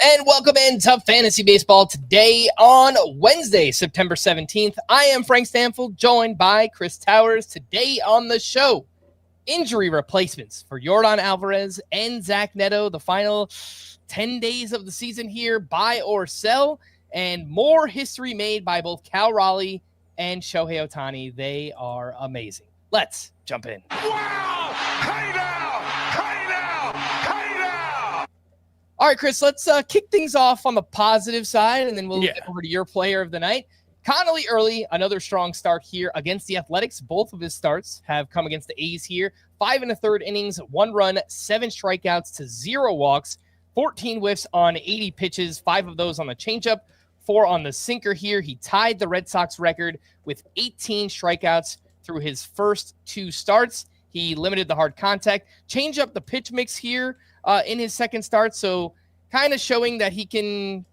and welcome into Fantasy Baseball today on Wednesday, September 17th. I am Frank Stampfl, joined by Chris Towers. Today on the show, injury replacements for Yordan Alvarez and Zach Neto, the final 10 days of the season here, buy or sell, and more history made by both Cal Raleigh and Shohei Ohtani. They are amazing. Let's jump in. Wow! Hey now! Hey now! Hey now! All right, Chris, let's kick things off on the positive side, and then we'll get over to your player of the night. Connelly Early, another strong start here against the Athletics. Both of his starts have come against the A's here. 5 1/3 innings, 1 run, 7 strikeouts to 0 walks, 14 whiffs on 80 pitches, 5 of those on the changeup, 4 on the sinker here. He tied the Red Sox record with 18 strikeouts through his first 2 starts. He limited the hard contact, changed up the pitch mix here in his second start. So kind of showing that he can,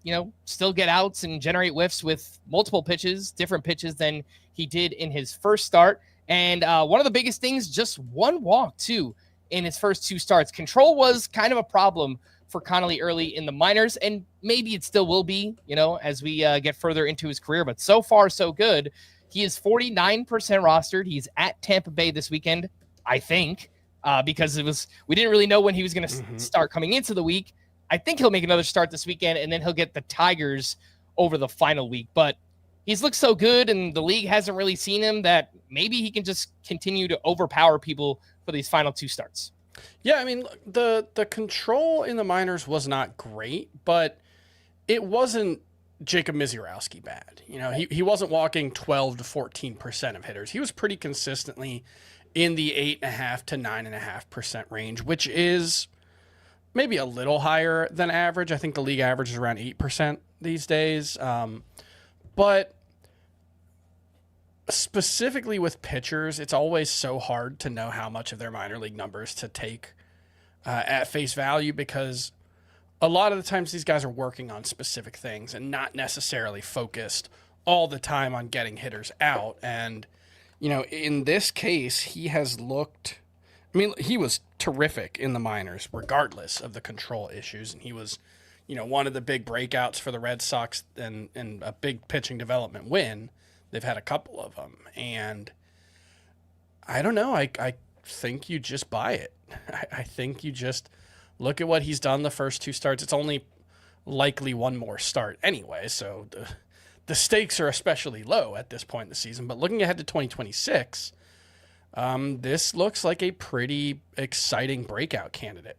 still get outs and generate whiffs with multiple pitches, different pitches than he did in his first start. And one of the biggest things, just 1 walk too in his first 2 starts. Control was kind of a problem for Connelly Early in the minors, and maybe it still will be, as we get further into his career. But so far, so good. He is 49% rostered. He's at Tampa Bay this weekend, I think, because we didn't really know when he was going to start coming into the week. I think he'll make another start this weekend, and then he'll get the Tigers over the final week. But he's looked so good, and the league hasn't really seen him, that maybe he can just continue to overpower people for these final 2 starts. Yeah, I mean, the control in the minors was not great, but it wasn't Jacob Misiorowski bad. He wasn't walking 12 to 14% of hitters. He was pretty consistently in the 8.5 to 9.5% range, which is maybe a little higher than average. I think the league average is around 8% these days. But specifically with pitchers, it's always so hard to know how much of their minor league numbers to take at face value, because a lot of the times these guys are working on specific things and not necessarily focused all the time on getting hitters out. And, in this case, he has looked, he was terrific in the minors, regardless of the control issues. And he was, one of the big breakouts for the Red Sox and a big pitching development win. They've had a couple of them. And I don't know. I think you just buy it. I think you just look at what he's done the first 2 starts. It's only likely 1 more start anyway. So the stakes are especially low at this point in the season. But looking ahead to 2026, this looks like a pretty exciting breakout candidate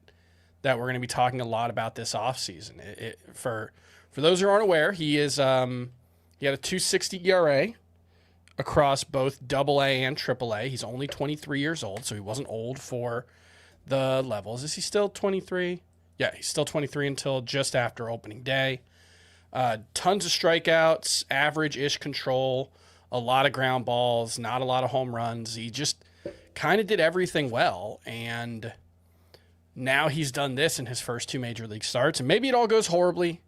that we're going to be talking a lot about this offseason. For those who aren't aware, he had a 2.60 ERA across both AA and AAA. He's only 23 years old, so he wasn't old for the levels. Is he still 23? Yeah, he's still 23 until just after opening day. Tons of strikeouts, average-ish control, a lot of ground balls, not a lot of home runs. He just kind of did everything well, and now he's done this in his first 2 major league starts, and maybe it all goes horribly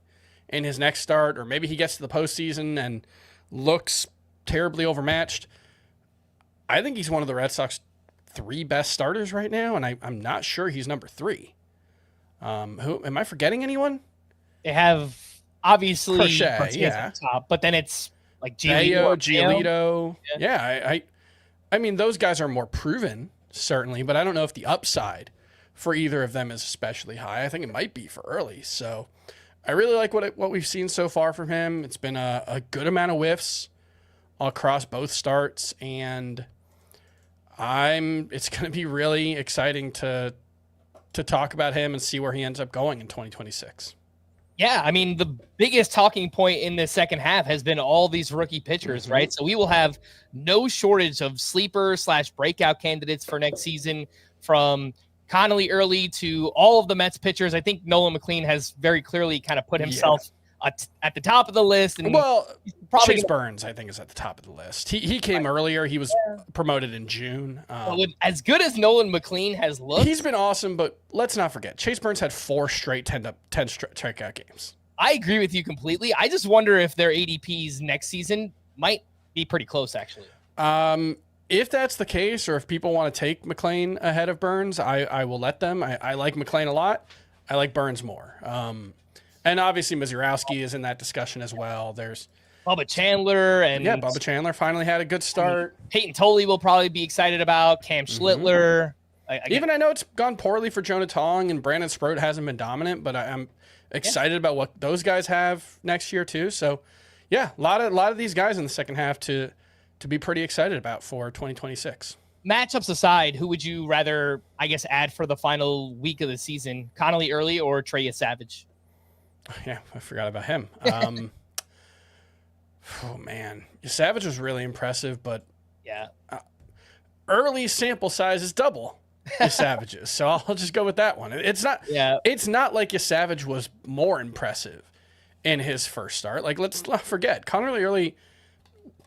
in his next start, or maybe he gets to the postseason and looks terribly overmatched. I think he's one of the Red Sox 3 best starters right now, and I'm not sure he's number 3. Who am I forgetting? Anyone? They have obviously Crochet, yeah, at the top, but then it's like Giolito. Yeah, I mean, those guys are more proven, certainly, but I don't know if the upside for either of them is especially high. I think it might be for Early. So I really like what we've seen so far from him. It's been a good amount of whiffs across both starts, and it's going to be really exciting to talk about him and see where he ends up going in 2026. Yeah, I mean, the biggest talking point in the second half has been all these rookie pitchers, right? So we will have no shortage of sleeper/breakout candidates for next season, from Connelly Early to all of the Mets pitchers. I think Nolan McLean has very clearly kind of put himself at the top of the list. And probably Chase Burns, I think, is at the top of the list. He came earlier. He was promoted in June. As good as Nolan McLean has looked, he's been awesome, but let's not forget, Chase Burns had 4 straight 10 strikeout games. I agree with you completely. I just wonder if their ADPs next season might be pretty close, actually. If that's the case, or if people want to take McLean ahead of Burns, I will let them. I like McLean a lot. I like Burns more. And obviously Mizurowski is in that discussion as well. There's Bubba Chandler and Bubba Chandler finally had a good start. Peyton Tolley will probably be excited about. Cam Schlittler. I know it's gone poorly for Jonah Tong and Brandon Sproat hasn't been dominant, but I'm excited about what those guys have next year too. So, yeah, a lot of these guys in the second half to be pretty excited about for 2026. Matchups aside, who would you rather, I guess, add for the final week of the season? Connelly Early or Trey Savage? Yeah, I forgot about him. Oh man, Savage was really impressive, but yeah, Early sample size is double Savage's, so I'll just go with that one. It's not like Savage was more impressive in his first start. Like, let's not forget, Connelly Early,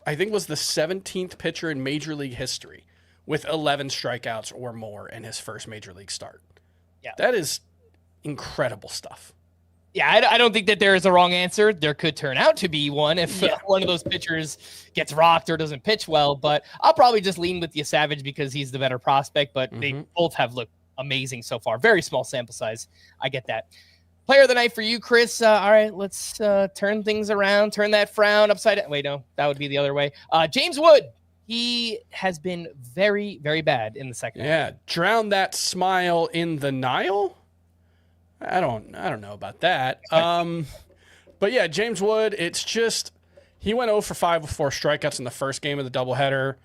I think, was the 17th pitcher in Major League history with 11 strikeouts or more in his first Major League start. Yeah, that is incredible stuff. Yeah, I don't think that there is a wrong answer. There could turn out to be one if one of those pitchers gets rocked or doesn't pitch well. But I'll probably just lean with Savage because he's the better prospect. But they both have looked amazing so far. Very small sample size. I get that. Player of the night for you, Chris. All right, let's turn things around. Turn that frown upside down. Wait, no, that would be the other way. James Wood. He has been very, very bad in the second half. Yeah, drown that smile in the Nile. I don't know about that. But yeah, James Wood, it's just he went 0 for 5 with 4 strikeouts in the first game of the doubleheader.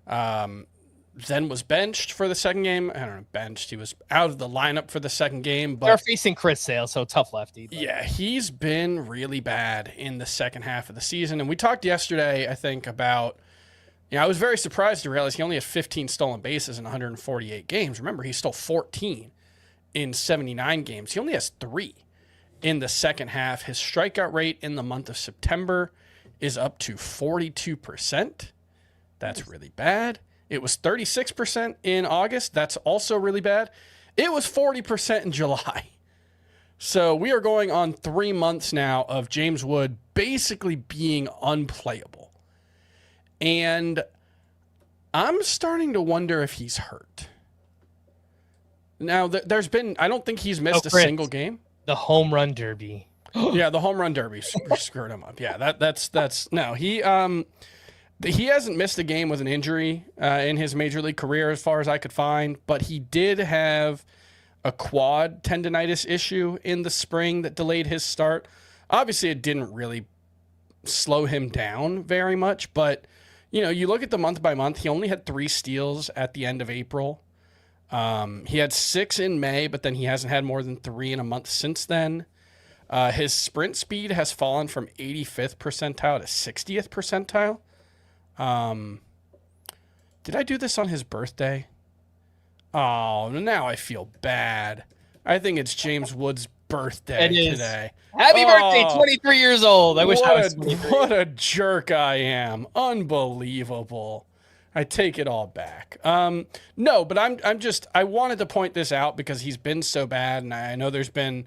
Then was benched for the second game. I don't know, benched. He was out of the lineup for the second game. But they're facing Chris Sale, so tough lefty. But. Yeah, he's been really bad in the second half of the season. And we talked yesterday, I think, about I was very surprised to realize he only had 15 stolen bases in 148 games. Remember, he stole 14 in 79 games. He only has 3 in the second half. His strikeout rate in the month of September is up to 42%. That's really bad. It was 36% in August. That's also really bad. It was 40% in July. So we are going on 3 months now of James Wood basically being unplayable. And I'm starting to wonder if he's hurt. Now, there's been, I don't think he's missed a single game. The home run derby. Yeah, the home run derby screwed him up. Yeah, that's no, he hasn't missed a game with an injury in his major league career as far as I could find, but he did have a quad tendonitis issue in the spring that delayed his start. Obviously, it didn't really slow him down very much, but you look at the month by month, he only had 3 steals at the end of April. He had 6 in May, but then he hasn't had more than 3 in a month since then. His sprint speed has fallen from 85th percentile to 60th percentile. Did I do this on his birthday? Oh, now I feel bad. I think it's James Wood's birthday today. Happy birthday, 23 years old. I wish I was 23. What a jerk I am. Unbelievable. I take it all back. No, but I wanted to point this out because he's been so bad, and I know there's been,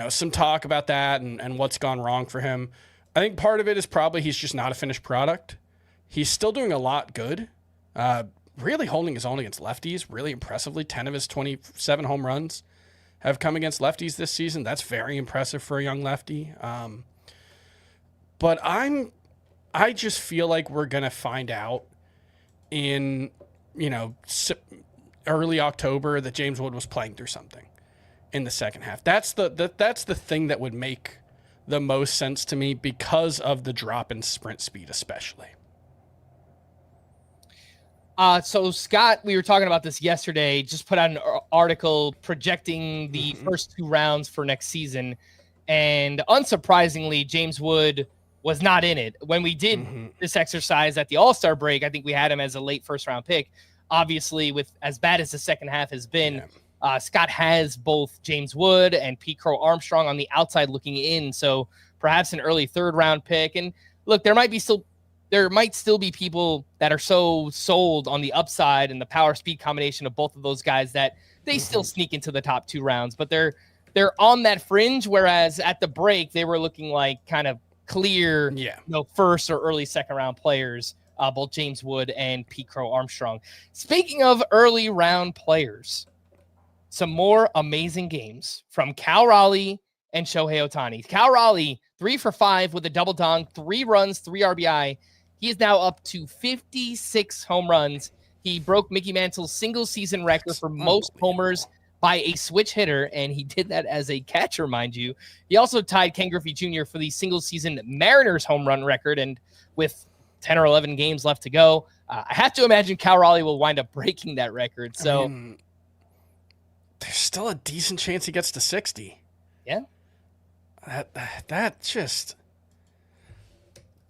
some talk about that and what's gone wrong for him. I think part of it is probably he's just not a finished product. He's still doing a lot good. Really holding his own against lefties, really impressively. 10 of his 27 home runs have come against lefties this season. That's very impressive for a young lefty. But I just feel like we're going to find out in, early October that James Wood was playing through something in the second half. That's the thing that would make the most sense to me because of the drop in sprint speed, especially. So Scott, we were talking about this yesterday, just put out an article projecting the first 2 rounds for next season. And unsurprisingly, James Wood was not in it. When we did this exercise at the All-Star break, I think we had him as a late first-round pick. Obviously, with as bad as the second half has been, Scott has both James Wood and Pete Crow Armstrong on the outside looking in. So perhaps an early 3rd-round pick. And look, there might still be people that are so sold on the upside and the power speed combination of both of those guys that they still sneak into the top 2 rounds, but they're on that fringe. Whereas at the break, they were looking like kind of clear, first or early 2nd round players, both James Wood and Pete Crow Armstrong. Speaking of early round players, some more amazing games from Cal Raleigh and Shohei Ohtani. Cal Raleigh, 3 for 5 with a double dong, 3 runs, 3 RBI. He is now up to 56 home runs. He broke Mickey Mantle's single season record for most homers by a switch hitter, and he did that as a catcher, mind you. He also tied Ken Griffey Jr. for the single season Mariners home run record, and with 10 or 11 games left to go, I have to imagine Cal Raleigh will wind up breaking that record. So there's still a decent chance he gets to 60. Yeah. That just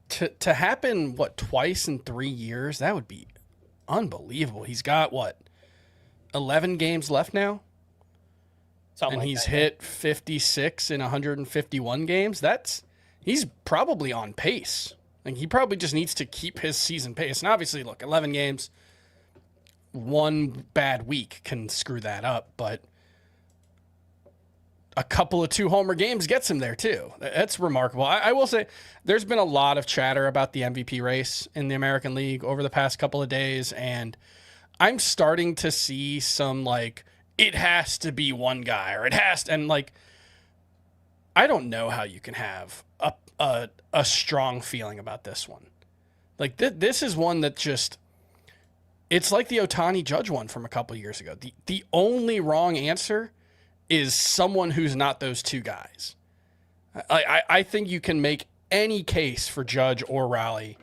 to happen twice in 3 years, that would be unbelievable. He's got 11 games left now, and he's hit 56 in 151 games. He's probably on pace. Like, he probably just needs to keep his season pace. And obviously, look, 11 games, one bad week can screw that up, but a couple of 2-homer games gets him there too. That's remarkable. I will say there's been a lot of chatter about the MVP race in the American League over the past couple of days, and I'm starting to see some it has to be one guy, or it has to, and I don't know how you can have a strong feeling about this one. This is one that just, it's like the Ohtani Judge one from a couple of years ago. The only wrong answer is someone who's not those two guys. I think you can make any case for Judge or Raleigh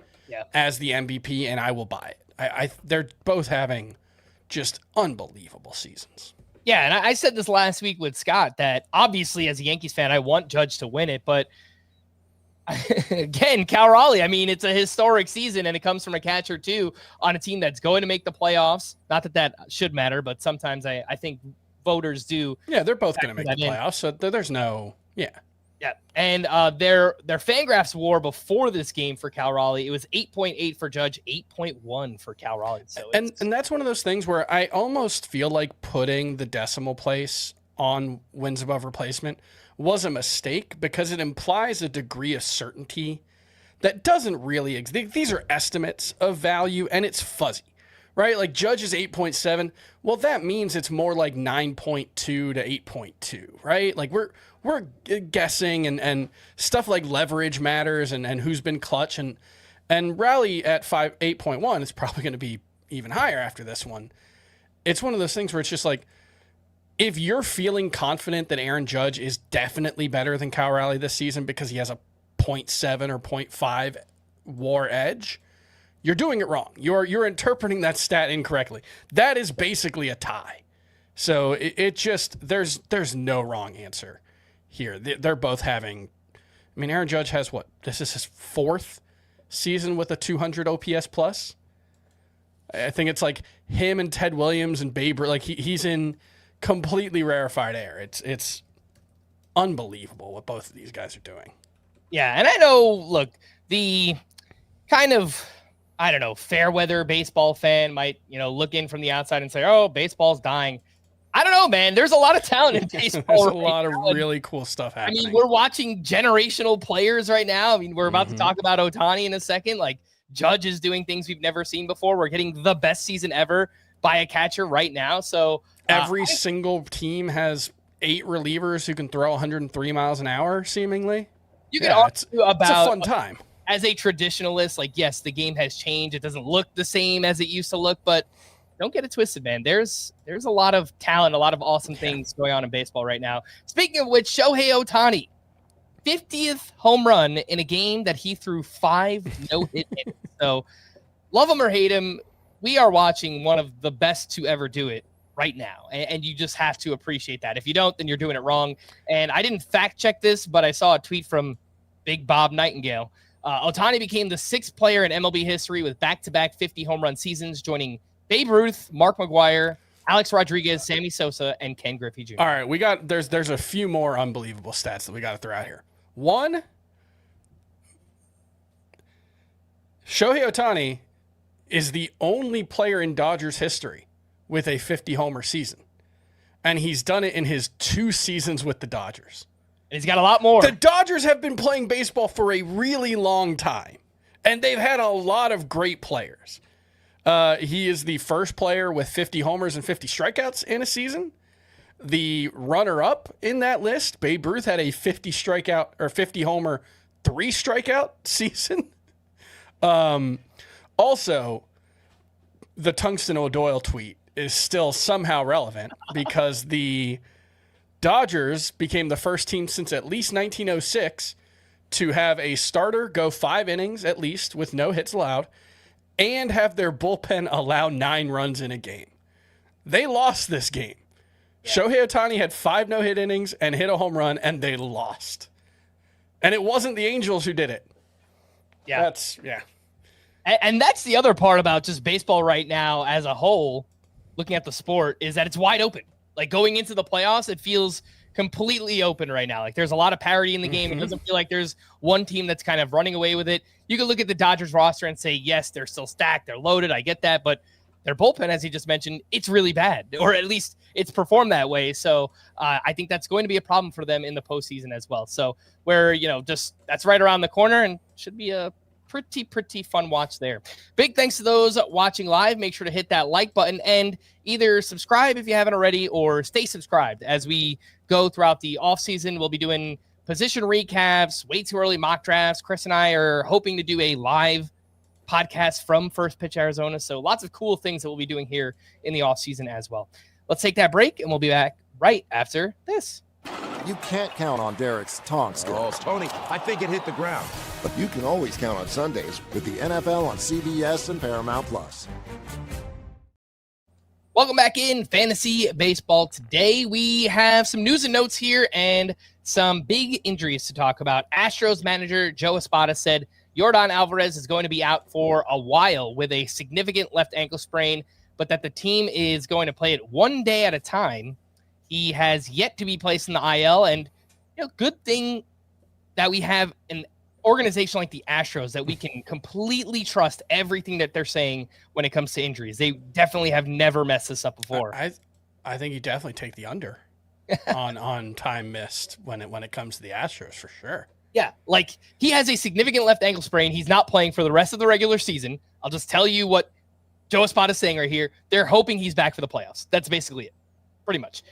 as the MVP, and I will buy it. They're both having just unbelievable seasons. Yeah, and I said this last week with Scott that obviously as a Yankees fan, I want Judge to win it, but again, Cal Raleigh, I mean, it's a historic season, and it comes from a catcher too on a team that's going to make the playoffs. Not that should matter, but sometimes I think voters do. Yeah, they're both going to make the playoffs, so there's no, Yeah, and their Fangraphs WAR before this game for Cal Raleigh, it was 8.8 for Judge, 8.1 for Cal Raleigh. So and that's one of those things where I almost feel like putting the decimal place on wins above replacement was a mistake, because it implies a degree of certainty that doesn't really exist. These are estimates of value, and it's fuzzy, right? Like Judge is 8.7. Well, that means it's more like 9.2 to 8.2, right? Like we're guessing, and stuff like leverage matters, and who's been clutch, and Raleigh at 8.1 is probably going to be even higher after this one. It's one of those things where it's just like, if you're feeling confident that Aaron Judge is definitely better than Cal Raleigh this season because he has a 0.7 or 0.5 WAR edge, you're doing it wrong. You're interpreting that stat incorrectly. That is basically a tie. So it just, there's no wrong answer here. They're both having, I mean, Aaron Judge has this is his 4th season with a 200 OPS plus. I think it's like him and Ted Williams and Babe, he's in completely rarefied air. It's unbelievable what both of these guys are doing. Yeah, and I know, look, the kind of, I don't know, fair weather baseball fan might, look in from the outside and say, oh, baseball's dying. I don't know, man. There's a lot of talent in baseball. There's a lot of really cool stuff happening. I mean, we're watching generational players right now. I mean, we're about to talk about Ohtani in a second. Like, Judge is doing things we've never seen before. We're getting the best season ever by a catcher right now. So every single team has 8 relievers who can throw 103 miles an hour, seemingly. You can argue about it's a fun time. As a traditionalist, yes, the game has changed. It doesn't look the same as it used to look, but don't get it twisted, man. There's a lot of talent, a lot of awesome things going on in baseball right now. Speaking of which, Shohei Ohtani, 50th home run in a game that he threw 5 no-hit innings. So love him or hate him, we are watching one of the best to ever do it right now. And you just have to appreciate that. If you don't, then you're doing it wrong. And I didn't fact check this, but I saw a tweet from Big Bob Nightingale. Ohtani became the 6th player in MLB history with back-to-back 50 home run seasons, joining Babe Ruth, Mark McGwire, Alex Rodriguez, Sammy Sosa, and Ken Griffey Jr. All right, there's a few more unbelievable stats that we got to throw out here. One, Shohei Ohtani is the only player in Dodgers history with a 50-homer season. And he's done it in his 2 seasons with the Dodgers. And he's got a lot more. The Dodgers have been playing baseball for a really long time, and they've had a lot of great players. He is the first player with 50 homers and 50 strikeouts in a season. The runner-up in that list, Babe Ruth, had a 50 strikeout or 50 homer, 3 strikeout season. Also, the Tungsten O'Doyle tweet is still somehow relevant because the Dodgers became the first team since at least 1906 to have a starter go 5 innings at least with no hits allowed and have their bullpen allow 9 runs in a game. They lost this game. Yeah. Shohei Ohtani had 5 no-hit innings and hit a home run, and they lost. And it wasn't the Angels who did it. Yeah. And that's the other part about just baseball right now as a whole, looking at the sport, is that it's wide open. Like going into the playoffs, it feels completely open right now. Like there's a lot of parity in the game. It doesn't feel like there's one team that's kind of running away with it. You can look at the Dodgers roster and say, yes, they're still stacked. They're loaded. I get that. But their bullpen, as you just mentioned, it's really bad, or at least it's performed that way. So I think that's going to be a problem for them in the postseason as well. So where, just that's right around the corner and should be a pretty fun watch there. Big thanks to those watching live. Make sure to hit that like button and either subscribe if you haven't already or stay subscribed as we go throughout the offseason. We'll be doing position recaps, way too early mock drafts. Chris and I are hoping to do a live podcast from First Pitch Arizona. So lots of cool things that we'll be doing here in the offseason as well. Let's take that break and we'll be back right after this. You can't count on Derek's tongue skills. Oh, Tony, I think it hit the ground. But you can always count on Sundays with the NFL on CBS and Paramount Plus. Welcome back in Fantasy Baseball. Today we have some news and notes here and some big injuries to talk about. Astros manager Joe Espada said Yordan Alvarez is going to be out for a while with a significant left ankle sprain, but that the team is going to play it one day at a time. He has yet to be placed in the IL, and good thing that we have an organization like the Astros that we can completely trust everything that they're saying when it comes to injuries. They definitely have never messed this up before. I think you definitely take the under on time missed when it comes to the Astros for sure. Yeah, like he has a significant left ankle sprain. He's not playing for the rest of the regular season. I'll just tell you what Joe Espada is saying right here. They're hoping he's back for the playoffs. That's basically it. Pretty much.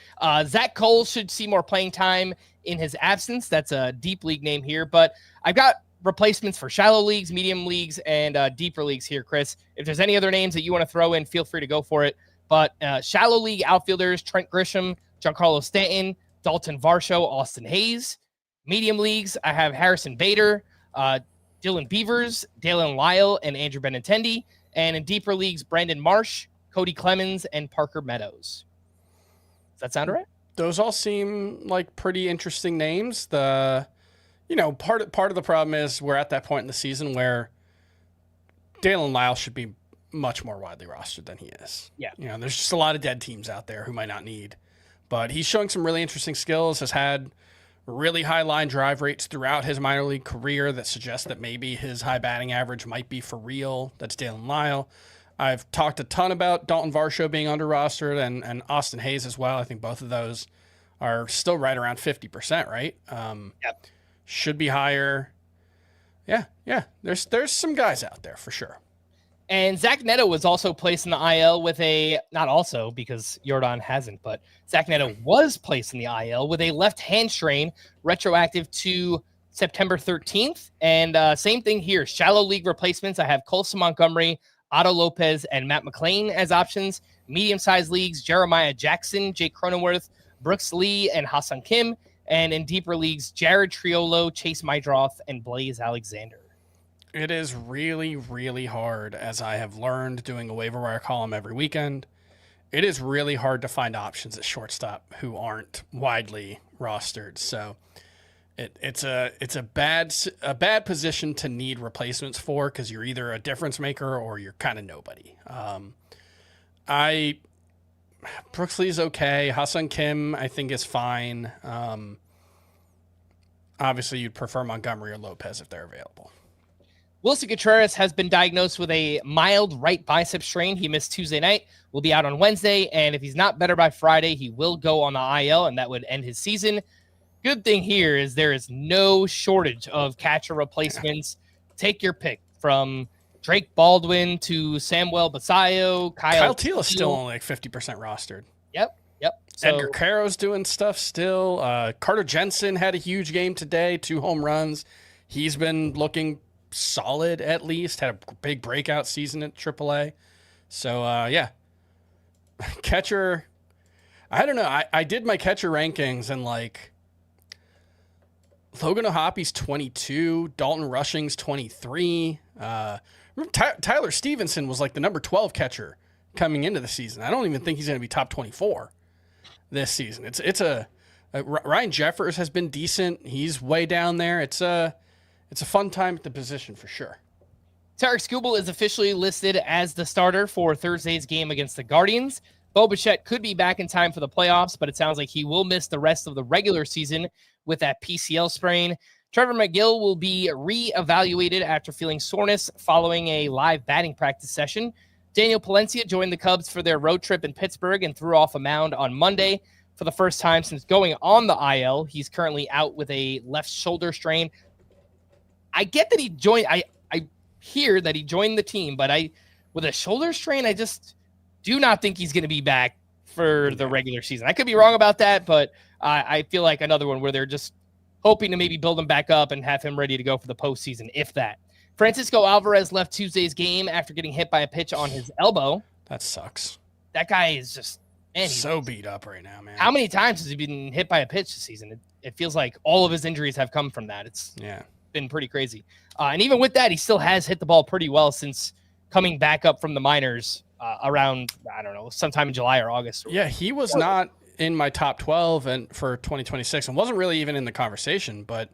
Zach Cole should see more playing time in his absence. That's a deep league name here, but I've got replacements for shallow leagues, medium leagues, and deeper leagues here, Chris. If there's any other names that you want to throw in, feel free to go for it. But shallow league outfielders, Trent Grisham, Giancarlo Stanton, Dalton Varsho, Austin Hayes. Medium leagues, I have Harrison Bader, Dylan Beavers, Dalen Lyle, and Andrew Benintendi. And in deeper leagues, Brandon Marsh, Cody Clemens, and Parker Meadows. Does that sound right? Those all seem like pretty interesting names. Part of the problem is we're at that point in the season where Dalen Lyle should be much more widely rostered than he is. Yeah. There's just a lot of dead teams out there who might not need. But he's showing some really interesting skills, has had really high line drive rates throughout his minor league career that suggest that maybe his high batting average might be for real. That's Dalen Lyle. I've talked a ton about Dalton Varsho being under rostered and Austin Hayes as well. I think both of those are still right around 50%, right? Yep. Should be higher. Yeah. There's some guys out there for sure. And Zach Neto was also placed in the IL with not also because Yordan hasn't, but Zach Neto was placed in the IL with a left hand strain retroactive to September 13th. And same thing here. Shallow league replacements. I have Colson Montgomery, Otto Lopez, and Matt McClain as options. Medium-sized leagues, Jeremiah Jackson, Jake Cronenworth, Brooks Lee, and Hassan Kim. And in deeper leagues, Jared Triolo, Chase Mydroth, and Blaze Alexander. It is really, really hard, as I have learned doing a waiver wire column every weekend. It is really hard to find options at shortstop who aren't widely rostered. So it's a bad position to need replacements for because you're either a difference maker or you're kind of nobody. Brooks Lee's okay. Hassan Kim, I think, is fine. Obviously, you'd prefer Montgomery or Lopez if they're available. Wilson Contreras has been diagnosed with a mild right bicep strain. He missed Tuesday night, will be out on Wednesday, and if he's not better by Friday, he will go on the IL, and that would end his season. Good thing here is there is no shortage of catcher replacements. Take your pick from Drake Baldwin to Samuel Basayo, Kyle Teel is still only like 50% rostered. Yep. Yep. So, Edgar Caro's doing stuff still. Carter Jensen had a huge game today, 2 home runs. He's been looking solid at least. Had a big breakout season at AAA. So, yeah. Catcher, I don't know. I did my catcher rankings and like Logan O'Hoppy's 22, Dalton Rushing's 23. Tyler Stevenson was like the number 12 catcher coming into the season. I don't even think he's going to be top 24 this season. It's a Ryan Jeffers has been decent. He's way down there. It's a fun time at the position for sure. Tarek Skubal is officially listed as the starter for Thursday's game against the Guardians. Bo Bichette could be back in time for the playoffs, but it sounds like he will miss the rest of the regular season with that PCL sprain. Trevor McGill will be re-evaluated after feeling soreness following a live batting practice session. Daniel Palencia joined the Cubs for their road trip in Pittsburgh and threw off a mound on Monday for the first time since going on the IL. He's currently out with a left shoulder strain. I get that he joined. I hear that he joined the team, but with a shoulder strain, I just do not think he's going to be back for the regular season. I could be wrong about that, but I feel like another one where they're just hoping to maybe build him back up and have him ready to go for the postseason, if that. Francisco Alvarez left Tuesday's game after getting hit by a pitch on his elbow. That sucks. That guy is just so beat up right now, man. How many times has he been hit by a pitch this season? It feels like all of his injuries have come from that. It's been pretty crazy. And even with that, he still has hit the ball pretty well since coming back up from the minors around, I don't know, sometime in July or August. Yeah, he was not in my top 12 and for 2026 and wasn't really even in the conversation, but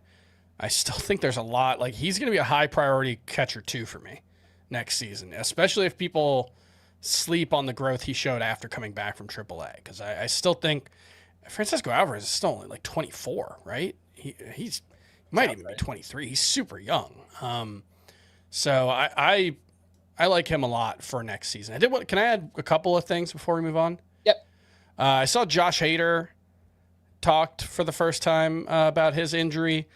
I still think there's a lot. Like, he's going to be a high priority catcher too for me next season, especially if people sleep on the growth he showed after coming back from AAA. Because I still think Francisco Alvarez is still only like 24, right? He might even be 23. He's super young. So I like him a lot for next season. Can I add a couple of things before we move on? Yep. I saw Josh Hader talked for the first time about his injury.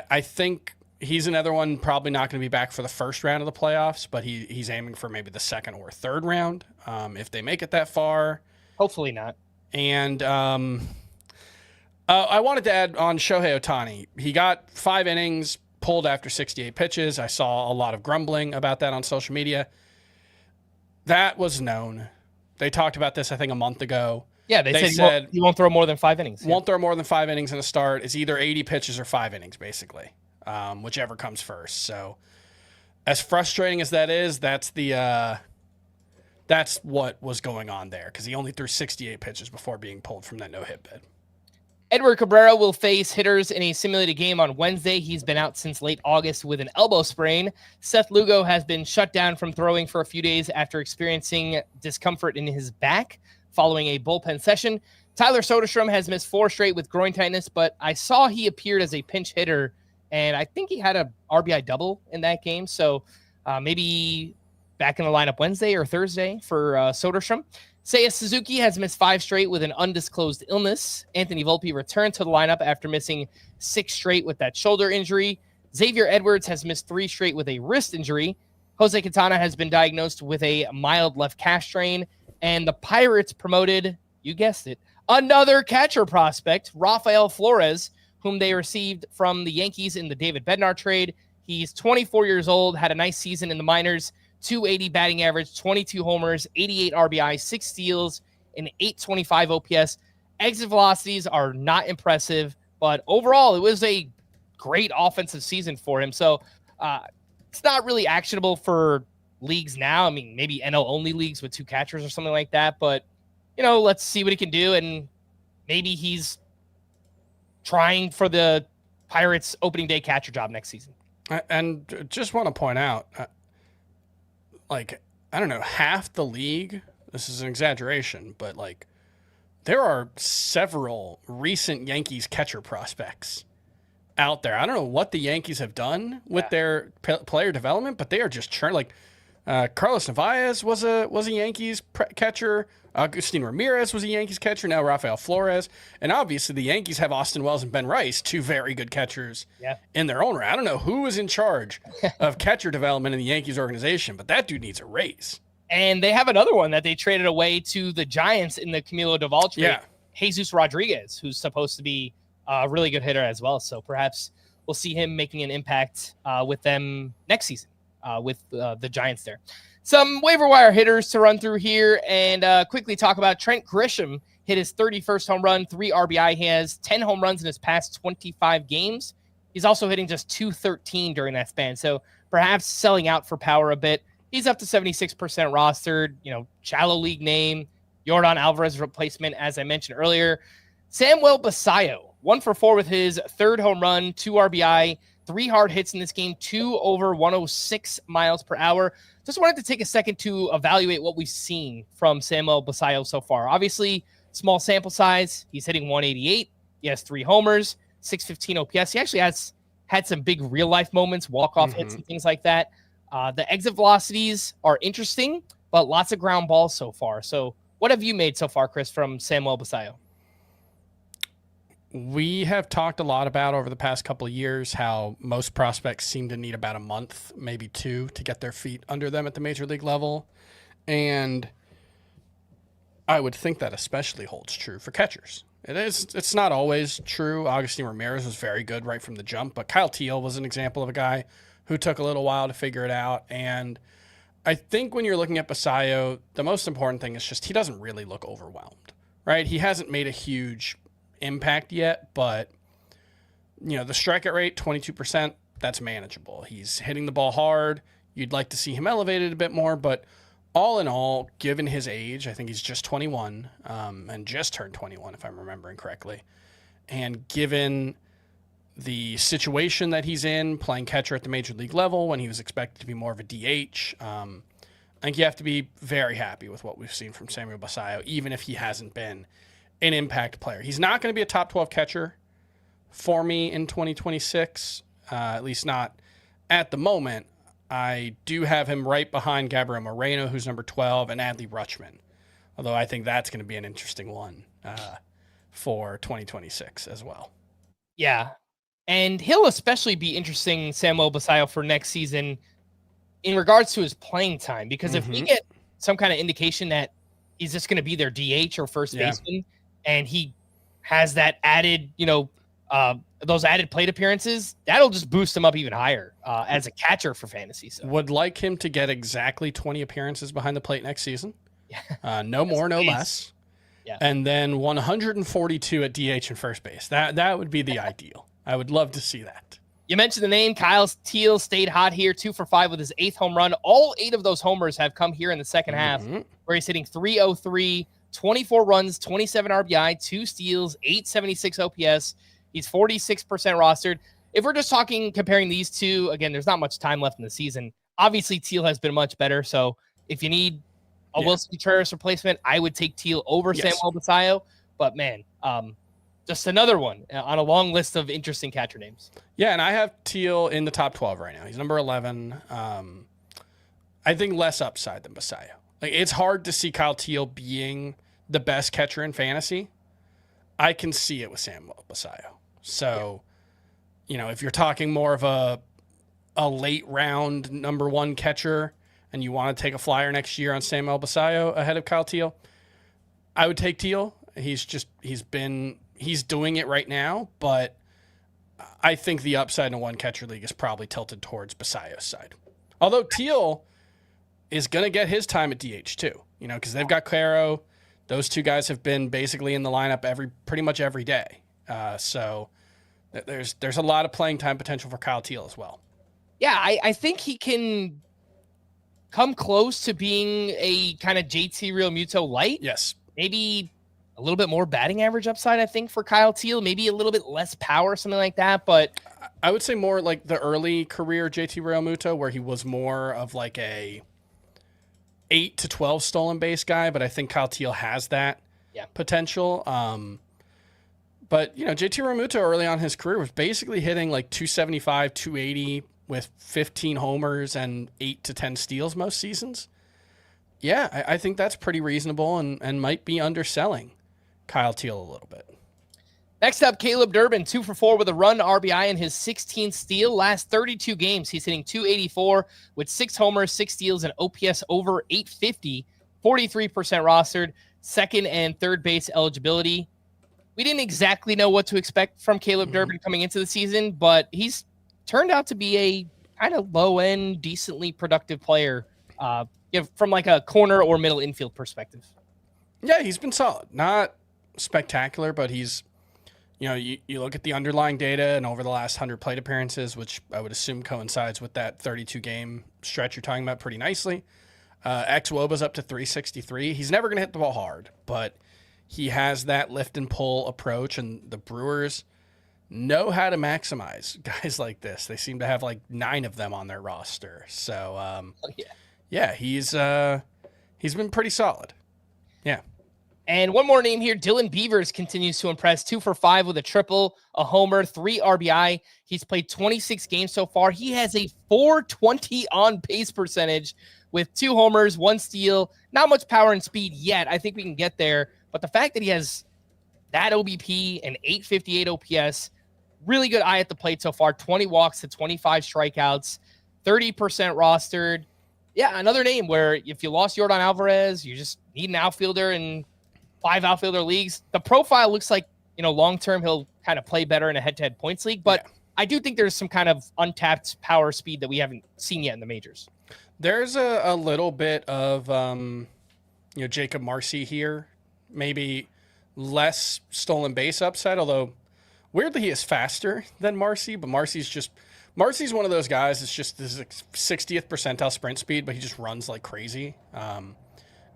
I think he's another one probably not going to be back for the first round of the playoffs, but he's aiming for maybe the second or third round if they make it that far. Hopefully not. And I wanted to add on Shohei Ohtani. He got 5 innings, pulled after 68 pitches. I saw a lot of grumbling about that on social media. That was known. They talked about this, I think, a month ago. Yeah, they said he won't throw more than 5 innings. Won't throw more than 5 innings in a start. It's either 80 pitches or 5 innings, basically, whichever comes first. So, as frustrating as that is, that's what was going on there because he only threw 68 pitches before being pulled from that no-hit bid. Edward Cabrera will face hitters in a simulated game on Wednesday. He's been out since late August with an elbow sprain. Seth Lugo has been shut down from throwing for a few days after experiencing discomfort in his back following a bullpen session. Tyler Soderstrom has missed 4 straight with groin tightness, but I saw he appeared as a pinch hitter, and I think he had a RBI double in that game. So maybe back in the lineup Wednesday or Thursday for Soderstrom. Seiya Suzuki has missed 5 straight with an undisclosed illness. Anthony Volpe returned to the lineup after missing 6 straight with that shoulder injury. Xavier Edwards has missed 3 straight with a wrist injury. Jose Quintana has been diagnosed with a mild left calf strain. And the Pirates promoted, you guessed it, another catcher prospect, Rafael Flores, whom they received from the Yankees in the David Bednar trade. He's 24 years old, had a nice season in the minors, 280 batting average, 22 homers, 88 RBI, 6 steals, and 825 OPS. Exit velocities are not impressive, but overall, it was a great offensive season for him. So it's not really actionable for leagues now. I mean, maybe NL only leagues with 2 catchers or something like that, but let's see what he can do. And maybe he's trying for the Pirates opening day catcher job next season. And just want to point out, I don't know, half the league, this is an exaggeration, but there are several recent Yankees catcher prospects out there. I don't know what the Yankees have done with their player development, but they are just churning. Carlos Narvaez was a Yankees catcher. Agustin Ramirez was a Yankees catcher. Now Rafael Flores. And obviously the Yankees have Austin Wells and Ben Rice, 2 very good catchers in their own right. I don't know who is in charge of catcher development in the Yankees organization, but that dude needs a raise. And they have another one that they traded away to the Giants in the Camilo Doval trade. Yeah. Jesus Rodriguez, who's supposed to be a really good hitter as well. So perhaps we'll see him making an impact with them next season with the Giants there. Some waiver wire hitters to run through here and quickly talk about Trent Grisham. Hit his 31st home run, 3 RBI. He has 10 home runs in his past 25 games. He's also hitting just .213 during that span. So perhaps selling out for power a bit. He's up to 76% rostered, shallow league name, Yordan Alvarez replacement, as I mentioned earlier. Samuel Basallo, 1 for 4 with his 3rd home run, 2 RBI, 3 hard hits in this game, 2 over 106 miles per hour. Just wanted to take a second to evaluate what we've seen from Samuel Basallo so far. Obviously, small sample size. He's hitting 188. He has 3 homers, 615 OPS. He actually has had some big real-life moments, walk-off hits and things like that. The exit velocities are interesting, but lots of ground balls so far. So what have you made so far, Chris, from Samuel Basallo? We have talked a lot about over the past couple of years how most prospects seem to need about a month, maybe 2, to get their feet under them at the major league level. And I would think that especially holds true for catchers. It's not always true. Agustin Ramirez was very good right from the jump, but Kyle Teel was an example of a guy who took a little while to figure it out. And I think when you're looking at Basallo, the most important thing is just he doesn't really look overwhelmed, right? He hasn't made a huge impact yet, but the strikeout rate, 22%, that's manageable. He's hitting the ball hard. You'd like to see him elevated a bit more, but all in all, given his age, I think he's just 21 and just turned 21, if I'm remembering correctly. And given the situation that he's in, playing catcher at the major league level when he was expected to be more of a DH, I think you have to be very happy with what we've seen from Samuel Basallo, even if he hasn't been an impact player. He's not going to be a top 12 catcher for me in 2026, at least not at the moment. I do have him right behind Gabriel Moreno, who's number 12, and Adley Rutschman, although I think that's going to be an interesting one for 2026 as well. Yeah, and he'll especially be interesting, Samuel Basallo, for next season in regards to his playing time, because if we get some kind of indication that he's just going to be their DH or first baseman, and he has that added, those added plate appearances, that'll just boost him up even higher as a catcher for fantasy. So would like him to get exactly 20 appearances behind the plate next season. No more, no less. Yeah. And then 142 at DH and first base. That would be the ideal. I would love to see that. You mentioned the name. Kyle Teel stayed hot here, 2 for 5 with his 8th home run. All 8 of those homers have come here in the second half, where he's hitting .303, 24 runs, 27 RBI, 2 steals, 876 OPS. He's 46% rostered. If we're just comparing these two, again, there's not much time left in the season. Obviously, Teel has been much better. So if you need a Wilson Contreras replacement, I would take Teel over Samuel Basallo. But man, just another one on a long list of interesting catcher names. Yeah, and I have Teel in the top 12 right now. He's number 11. I think less upside than Basallo. It's hard to see Kyle Teel being the best catcher in fantasy. I can see it with Samuel Basallo. So, if you're talking more of a late round number 1 catcher and you want to take a flyer next year on Samuel Basallo ahead of Kyle Teel, I would take Teel. He's doing it right now, but I think the upside in a 1 catcher league is probably tilted towards Basallo's side. Although Teel is going to get his time at DH too, because they've got Caro. Those 2 guys have been basically in the lineup pretty much every day. So there's a lot of playing time potential for Kyle Teel as well. Yeah, I think he can come close to being a kind of JT Realmuto light. Yes. Maybe a little bit more batting average upside, I think, for Kyle Teel. Maybe a little bit less power, something like that. But I would say more like the early career JT Realmuto, where he was more of like a 8 to 12 stolen base guy, but I think Kyle Teel has that potential. But, JT Realmuto early on in his career was basically hitting like 275, 280 with 15 homers and 8 to 10 steals most seasons. Yeah, I think that's pretty reasonable and might be underselling Kyle Teel a little bit. Next up, Caleb Durbin, 2 for 4 with a run, RBI, and his 16th steal. Last 32 games, he's hitting .284 with 6 homers, 6 steals, and OPS over 850, 43% rostered, second and third base eligibility. We didn't exactly know what to expect from Caleb Durbin coming into the season, but he's turned out to be a kind of low-end, decently productive player from like a corner or middle infield perspective. Yeah, he's been solid. Not spectacular, but he's... You look at the underlying data and over the last 100 plate appearances, which I would assume coincides with that 32-game stretch you're talking about pretty nicely. XwOBA's up to 363. He's never going to hit the ball hard, but he has that lift and pull approach, and the Brewers know how to maximize guys like this. They seem to have like 9 of them on their roster. So, he's been pretty solid. Yeah. And one more name here, Dylan Beavers continues to impress. 2 for 5 with a triple, a homer, 3 RBI. He's played 26 games so far. He has a .420 on base percentage with 2 homers, 1 steal. Not much power and speed yet. I think we can get there. But the fact that he has that OBP and 858 OPS, really good eye at the plate so far. 20 walks to 25 strikeouts, 30% rostered. Yeah, another name where if you lost Yordan Alvarez, you just need an outfielder and 5 outfielder leagues. The profile looks like, long-term he'll kind of play better in a head-to-head points league, but I do think there's some kind of untapped power speed that we haven't seen yet in the majors. There's a little bit of, Jacob Marcy here, maybe less stolen base upside, although weirdly he is faster than Marcy, but Marcy's one of those guys that's just this 60th percentile sprint speed, but he just runs like crazy.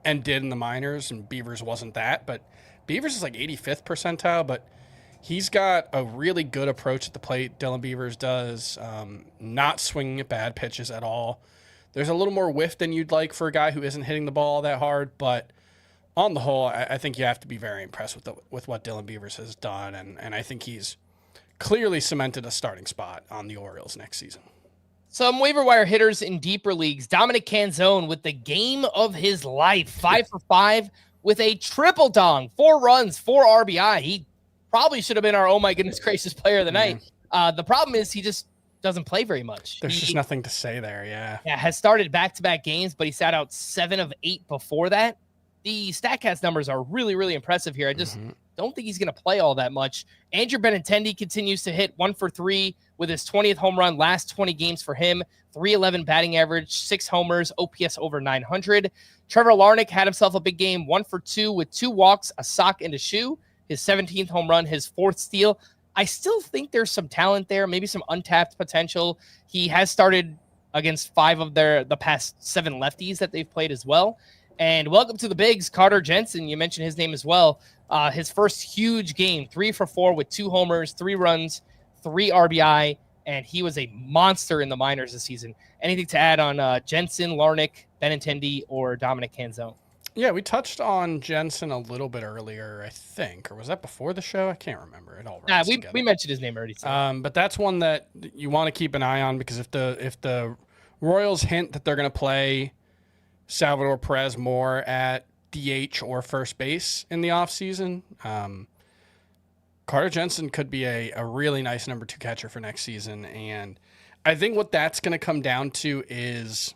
And did in the minors, and Beavers wasn't that, but Beavers is like 85th percentile, but he's got a really good approach at the plate. Dylan Beavers does, not swinging at bad pitches at all. There's a little more whiff than you'd like for a guy who isn't hitting the ball that hard, but on the whole, I think you have to be very impressed with what Dylan Beavers has done, and I think he's clearly cemented a starting spot on the Orioles next season. Some waiver wire hitters in deeper leagues. Dominic Canzone with the game of his life. 5 for 5 with a triple dong. 4 runs, 4 RBI. He probably should have been our oh my goodness gracious player of the night. The problem is he just doesn't play very much. There's just nothing to say there, Yeah, has started back-to-back games, but he sat out 7 of 8 before that. The StatCast numbers are really, really impressive here. I just don't think he's going to play all that much. Andrew Benintendi continues to hit 1 for 3 with his 20th home run last 20 games for him. 311 batting average, 6 homers, OPS over 900. Trevor Larnach had himself a big game, 1 for 2 with 2 walks, a sock, and a shoe. His 17th home run, his 4th steal. I still think there's some talent there, maybe some untapped potential. He has started against 5 of the past 7 lefties that they've played as well. And welcome to the bigs, Carter Jensen. You mentioned his name as well. His first huge game, 3 for 4 with 2 homers, 3 runs, 3 RBI, and he was a monster in the minors this season. Anything to add on Jensen, Larnach, Benintendi, or Dominic Canzone? Yeah, we touched on Jensen a little bit earlier, I think. Or was that before the show? I can't remember. It all runs together. We mentioned his name already. But that's one that you want to keep an eye on, because if the Royals hint that they're going to play Salvador Perez more at DH or first base in the offseason, Carter Jensen could be a really nice number 2 catcher for next season. And I think what that's going to come down to is,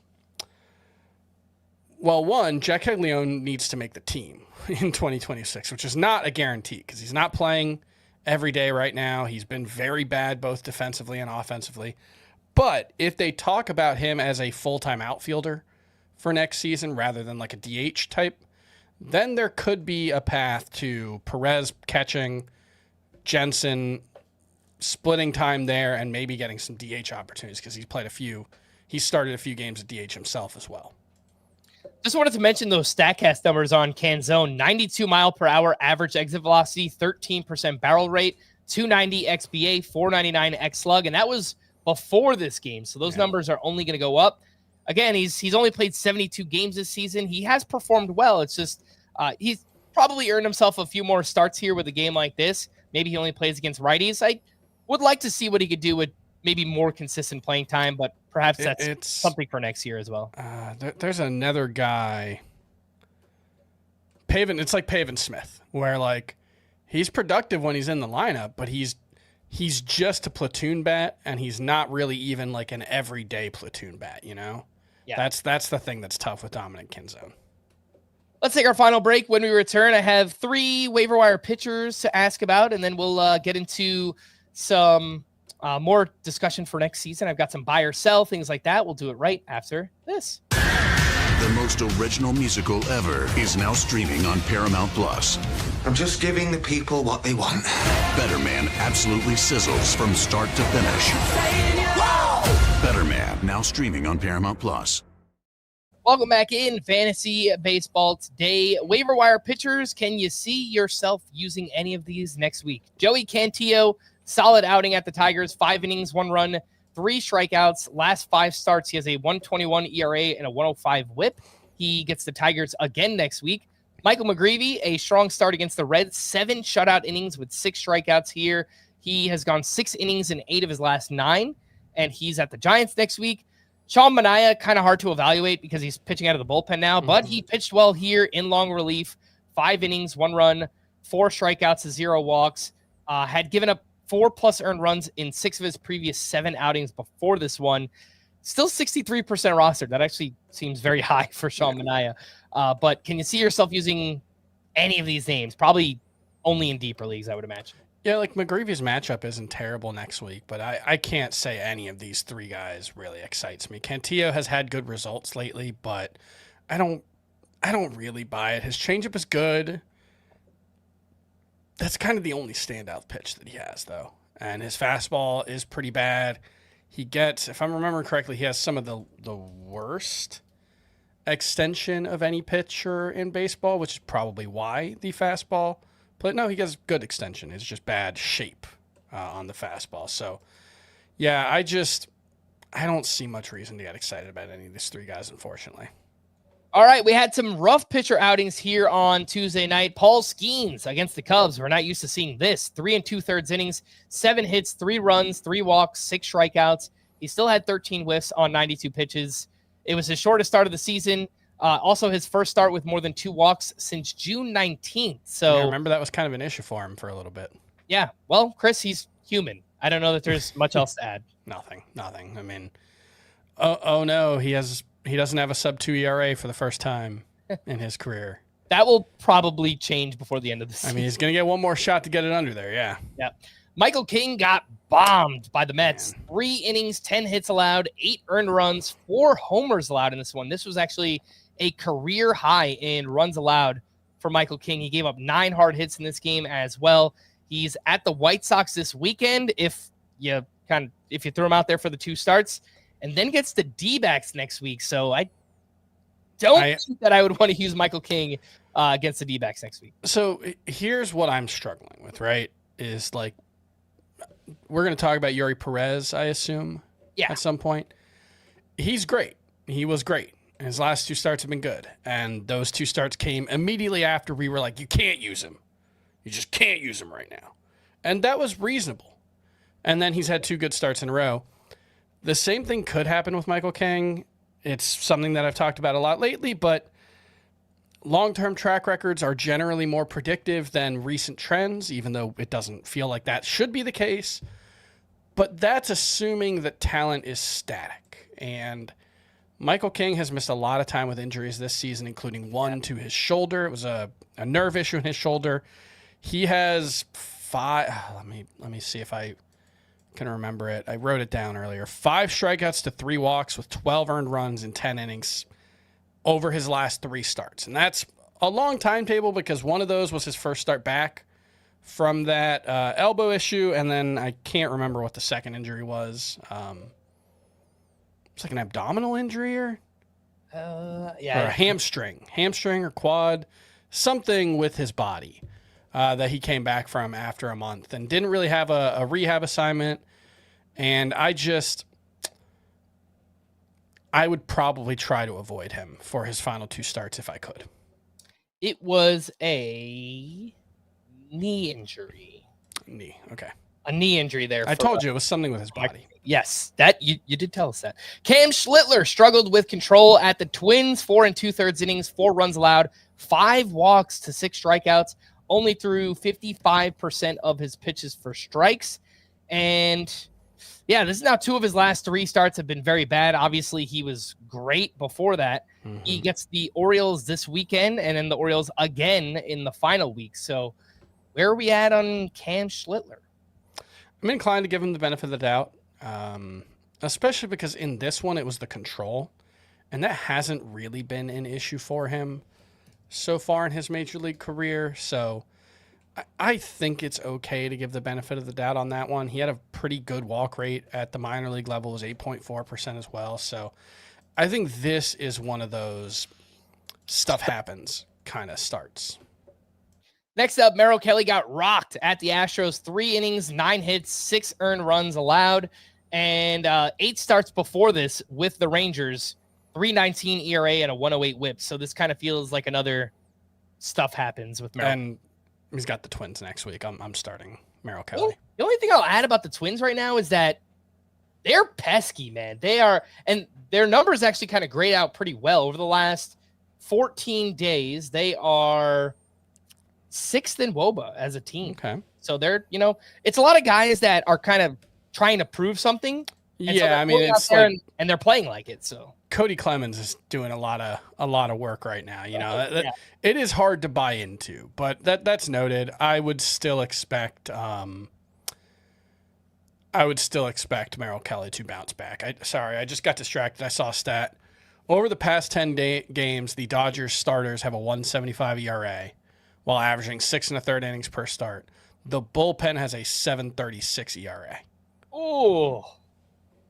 well, one, Jack Caglione needs to make the team in 2026, which is not a guarantee because he's not playing every day right now. He's been very bad both defensively and offensively. But if they talk about him as a full-time outfielder for next season rather than like a DH type, then there could be a path to Perez catching, Jensen splitting time there, and maybe getting some DH opportunities because he's started a few games at DH himself as well. Just wanted to mention those StatCast numbers on Canzone. 92 mile per hour average exit velocity, 13% barrel rate, 290 XBA, 499 X slug, and that was before this game. So those numbers are only going to go up. Again, he's only played 72 games this season. He has performed well. It's just he's probably earned himself a few more starts here with a game like this. Maybe he only plays against righties. I would like to see what he could do with maybe more consistent playing time, but perhaps that's something for next year as well. There's another guy, Pavin. It's like Pavin Smith, where like He's productive when he's in the lineup, but he's just a platoon bat, and he's not really even like an everyday platoon bat, you know? Yeah. That's the thing that's tough with Dominic Kinzone. Let's take our final break. When we return, I have 3 waiver wire pitchers to ask about, and then we'll get into some more discussion for next season. I've got some buy or sell, things like that. We'll do it right after this. The most original musical ever is now streaming on Paramount Plus. I'm just giving the people what they want. Better Man absolutely sizzles from start to finish. Better Man, now streaming on Paramount Plus. Welcome back in Fantasy Baseball today. Waiver wire pitchers, can you see yourself using any of these next week? Joey Cantillo, solid outing at the Tigers, 5 innings, 1 run, 3 strikeouts. Last 5 starts, he has a 1.21 ERA and a 1.05 whip. He gets the Tigers again next week. Michael McGreevy, a strong start against the Reds, 7 shutout innings with 6 strikeouts here. He has gone 6 innings in 8 of his last 9, and he's at the Giants next week. Sean Manaea, kind of hard to evaluate because he's pitching out of the bullpen now, but he pitched well here in long relief. 5 innings, 1 run, 4 strikeouts, 0 walks. Had given up 4+ earned runs in 6 of his previous 7 outings before this one. Still 63% rostered. That actually seems very high for Sean Manaea. But can you see yourself using any of these names? Probably only in deeper leagues, I would imagine. Yeah, like McGreevy's matchup isn't terrible next week, but I can't say any of these 3 guys really excites me. Cantillo has had good results lately, but I don't really buy it. His changeup is good. That's kind of the only standout pitch that he has, though. And his fastball is pretty bad. He gets, if I'm remembering correctly, he has some of the worst extension of any pitcher in baseball, which is probably why the fastball. But no, he gets good extension. It's just bad shape on the fastball. So, yeah, I don't see much reason to get excited about any of these 3 guys, unfortunately. All right, we had some rough pitcher outings here on Tuesday night. Paul Skeens against the Cubs. We're not used to seeing this. 3 2/3 innings, 7 hits, 3 runs, 3 walks, 6 strikeouts. He still had 13 whiffs on 92 pitches. It was his shortest start of the season. Also, his first start with more than 2 walks since June 19th. So I remember that was kind of an issue for him for a little bit. Yeah. Well, Chris, he's human. I don't know that there's much else to add. Nothing. I mean, oh no, he doesn't have a sub-2 ERA for the first time in his career. That will probably change before the end of the season. I mean, he's going to get one more shot to get it under there, yeah. Yeah. Michael King got bombed by the Mets. 3 innings, 10 hits allowed, 8 earned runs, 4 homers allowed in this one. This was actually a career high in runs allowed for Michael King. He gave up 9 hard hits in this game as well. He's at the White Sox this weekend if you throw him out there for the 2 starts, and then gets the D-backs next week. So I don't think that I would want to use Michael King against the D-backs next week. So here's what I'm struggling with, right? Is like, we're going to talk about Yuri Perez, I assume, at some point. He's great. He was great. His last 2 starts have been good. And those 2 starts came immediately after we were like, you can't use him. You just can't use him right now. And that was reasonable. And then he's had 2 good starts in a row. The same thing could happen with Michael King. It's something that I've talked about a lot lately, but long-term track records are generally more predictive than recent trends, even though it doesn't feel like that should be the case. But that's assuming that talent is static. And Michael King has missed a lot of time with injuries this season, including 1 to his shoulder. It was a nerve issue in his shoulder. He has 5. Let me see if I can remember it. I wrote it down earlier. 5 strikeouts to 3 walks with 12 earned runs in 10 innings over his last 3 starts. And that's a long timetable because one of those was his first start back from that elbow issue. And then I can't remember what the second injury was. It's like an abdominal injury or a hamstring or quad, something with his body that he came back from after a month and didn't really have a rehab assignment. And I would probably try to avoid him for his final 2 starts if I could. It was a knee injury. Okay. A knee injury there. I told you it was something with his body. Yes, that you did tell us that. Cam Schlittler struggled with control at the Twins. 4 2/3 innings, 4 runs allowed, 5 walks to 6 strikeouts, only threw 55% of his pitches for strikes. And yeah, this is now 2 of his last 3 starts have been very bad. Obviously, he was great before that. He gets the Orioles this weekend and then the Orioles again in the final week. So where are we at on Cam Schlittler? I'm inclined to give him the benefit of the doubt, especially because in this one it was the control, and that hasn't really been an issue for him so far in his major league career. So I think it's okay to give the benefit of the doubt on that one. He had a pretty good walk rate at the minor league level, was 8.4% as well. So I think this is one of those stuff happens kind of starts. Next up, Merrill Kelly got rocked at the Astros. 3 innings, 9 hits, 6 earned runs allowed, and 8 starts before this with the Rangers. 3.19 ERA and a 1.08 WHIP. So this kind of feels like another stuff happens with Merrill. And he's got the Twins next week. I'm starting Merrill Kelly. The only thing I'll add about the Twins right now is that they're pesky, man. They are, and their numbers actually kind of grade out pretty well over the last 14 days. They are 6th in WOBA as a team. Okay. So they're, it's a lot of guys that are kind of trying to prove something. And Yeah, so I mean, it's like, like and they're playing like it. So Cody Clemens is doing a lot of work right now. It is hard to buy into, but that's noted. I would still expect Merrill Kelly to bounce back. I just got distracted. I saw a stat. Over the past 10 games, the Dodgers starters have a 1.75 ERA while averaging 6 1/3 innings per start. The bullpen has a 7.36 ERA. Oh,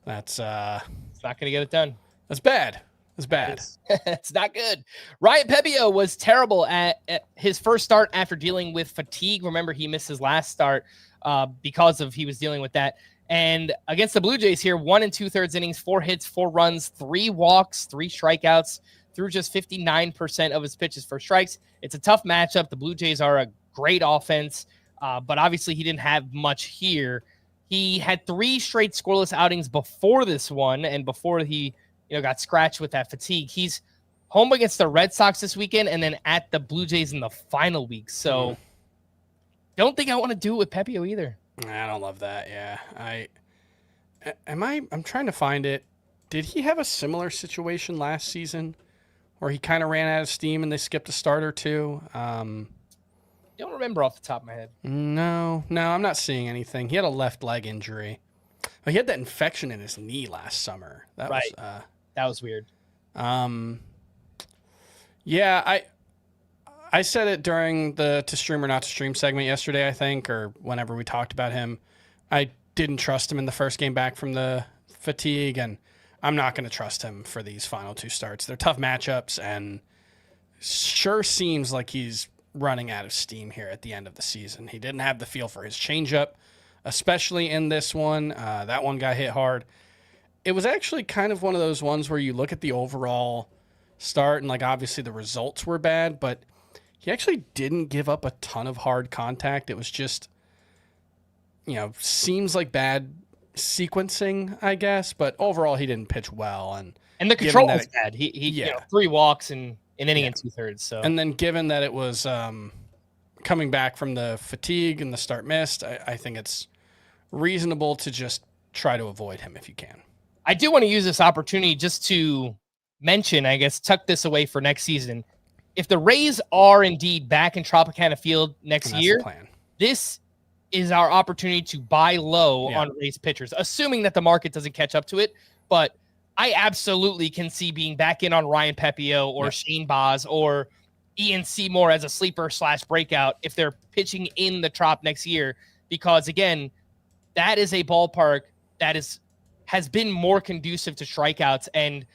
That's it's not going to get it done. That's bad. That's bad. It's not good. Ryan Pepiot was terrible at his first start after dealing with fatigue. Remember, he missed his last start because he was dealing with that. And against the Blue Jays here, 1 2/3 innings, 4 hits, 4 runs, 3 walks, 3 strikeouts, threw just 59% of his pitches for strikes. It's a tough matchup. The Blue Jays are a great offense, but obviously he didn't have much here. He had 3 straight scoreless outings before this one, and before he got scratched with that fatigue. He's home against the Red Sox this weekend and then at the Blue Jays in the final week. So don't think I want to do it with Pepiot either. I don't love that. Yeah. I'm trying to find it. Did he have a similar situation last season where he kind of ran out of steam and they skipped a start or two? Don't remember off the top of my head. No, I'm not seeing anything. He had a left leg injury. He had that infection in his knee last summer. That was weird. Yeah, I said it during the To Stream or Not to Stream segment yesterday, I think, or whenever we talked about him. I didn't trust him in the first game back from the fatigue, and I'm not going to trust him for these final 2 starts. They're tough matchups, and sure seems like he's running out of steam here at the end of the season. He didn't have the feel for his changeup, especially in this one. That one got hit hard. It was actually kind of one of those ones where you look at the overall start, and obviously the results were bad, but he actually didn't give up a ton of hard contact. It was just, seems like bad sequencing, I guess, but overall he didn't pitch well. And the control was bad. He 3 walks and an inning and 2/3. So, and then given that it was coming back from the fatigue and the start missed, I think it's reasonable to just try to avoid him if you can. I do want to use this opportunity just to mention, I guess, tuck this away for next season. If the Rays are indeed back in Tropicana Field next year, this is our opportunity to buy low on Rays pitchers, assuming that the market doesn't catch up to it. But I absolutely can see being back in on Ryan Pepiot or Shane Baz or Ian Seymour as a sleeper / breakout if they're pitching in the Trop next year, because again, that is a ballpark that has been more conducive to strikeouts and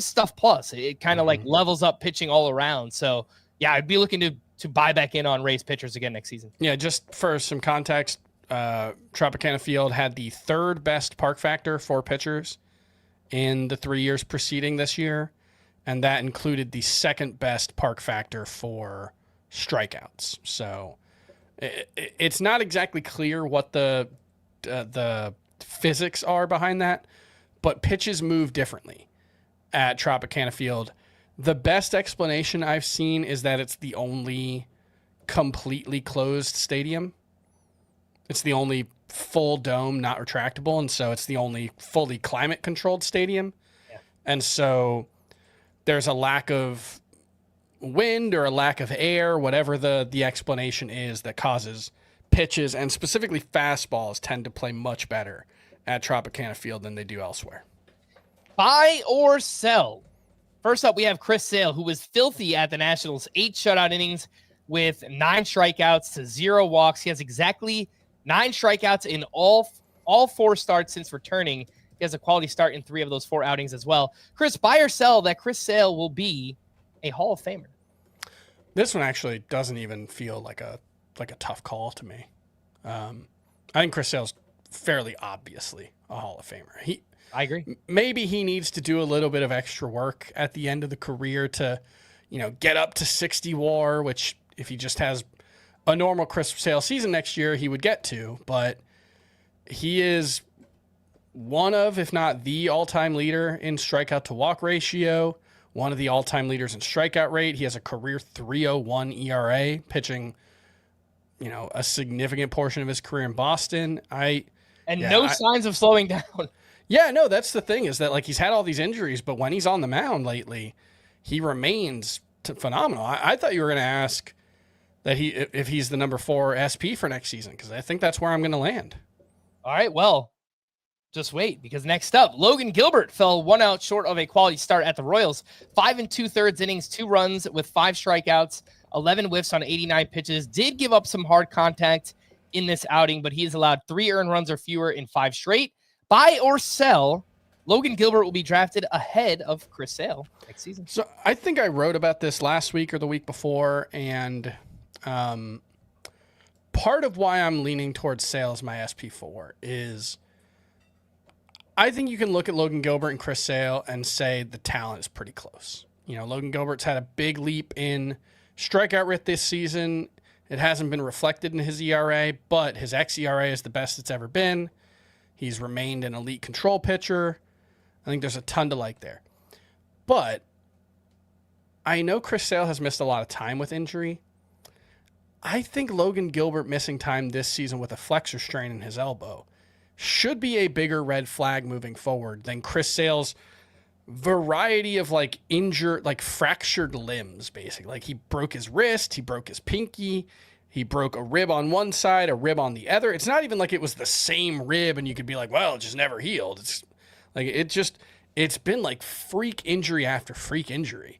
stuff plus. It kind of levels up pitching all around. So yeah, I'd be looking to buy back in on Rays pitchers again next season. Yeah, just for some context, Tropicana Field had the 3rd best park factor for pitchers in the 3 years preceding this year, and that included the 2nd best park factor for strikeouts. So it's not exactly clear what the physics are behind that, but pitches move differently at Tropicana Field. The best explanation I've seen is that it's the only completely closed stadium. It's the only full dome, not retractable, and so it's the only fully climate-controlled stadium. Yeah. And so there's a lack of wind or a lack of air, whatever the explanation is, that causes pitches, and specifically fastballs, tend to play much better at Tropicana Field than they do elsewhere. Buy or sell? First up, we have Chris Sale, who was filthy at the Nationals. 8 shutout innings with 9 strikeouts to 0 walks. He has exactly 9 strikeouts in all 4 starts since returning. He has a quality start in 3 of those 4 outings as well. Chris, buy or sell that Chris Sale will be a Hall of Famer? This one actually doesn't even feel like a tough call to me. I think Chris Sale's fairly obviously a Hall of Famer. I agree. Maybe he needs to do a little bit of extra work at the end of the career to, get up to 60 WAR, which if he just has a normal Chris Sale season next year, he would get to. But he is one of, if not the all-time leader in strikeout to walk ratio, one of the all-time leaders in strikeout rate. He has a career 3.01 ERA, pitching, a significant portion of his career in Boston. No signs of slowing down. Yeah, no, that's the thing, is that he's had all these injuries, but when he's on the mound lately, he remains phenomenal. I thought you were going to ask that if he's the number 4 SP for next season, because I think that's where I'm going to land. All right, well, just wait, because next up, Logan Gilbert fell 1 out short of a quality start at the Royals. 5 2/3 innings, 2 runs with 5 strikeouts, 11 whiffs on 89 pitches. Did give up some hard contact in this outing, but he has allowed 3 earned runs or fewer in 5 straight. Buy or sell, Logan Gilbert will be drafted ahead of Chris Sale next season. So I think I wrote about this last week or the week before, and part of why I'm leaning towards Sale as my SP4 is I think you can look at Logan Gilbert and Chris Sale and say the talent is pretty close. Logan Gilbert's had a big leap in strikeout rate this season. It hasn't been reflected in his ERA, but his xERA is the best it's ever been. He's remained an elite control pitcher. I think there's a ton to like there. But I know Chris Sale has missed a lot of time with injury. I think Logan Gilbert missing time this season with a flexor strain in his elbow should be a bigger red flag moving forward than Chris Sale's variety of fractured limbs, basically. He broke his wrist, he broke his pinky, he broke a rib on one side, a rib on the other. It's not even like it was the same rib and you could be like, well, it just never healed. It's been like freak injury after freak injury.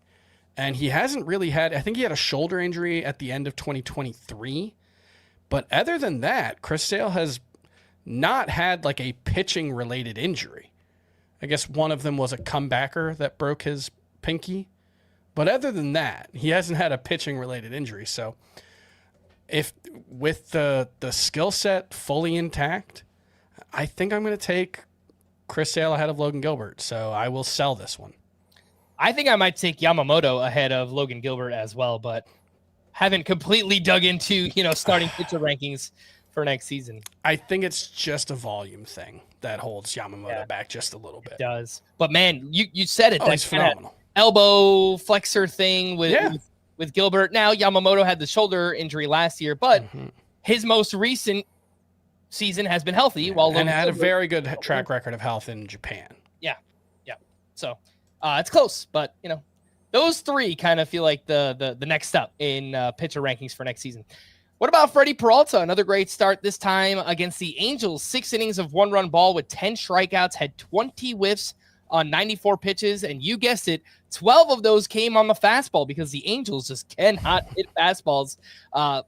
And he hasn't really had, I think he had a shoulder injury at the end of 2023. But other than that, Chris Sale has not had a pitching related injury. I guess one of them was a comebacker that broke his pinky. But other than that, he hasn't had a pitching related injury. So if with the skill set fully intact, I think I'm going to take Chris Sale ahead of Logan Gilbert. So I will sell this one. I think I might take Yamamoto ahead of Logan Gilbert as well, but haven't completely dug into, starting pitcher rankings for next season. I think it's just a volume thing that holds Yamamoto back just a little bit. It does. But man, you said it. That's phenomenal. Elbow flexor thing with Gilbert. Now Yamamoto had the shoulder injury last year, but his most recent season has been healthy. And had a very good track record of health in Japan. Yeah. So it's close, but those 3 kind of feel like the next step in pitcher rankings for next season. What about Freddie Peralta? Another great start this time against the Angels. 6 innings of 1-run ball with 10 strikeouts, had 20 whiffs on 94 pitches, and you guessed it, 12 of those came on the fastball because the Angels just cannot hit fastballs.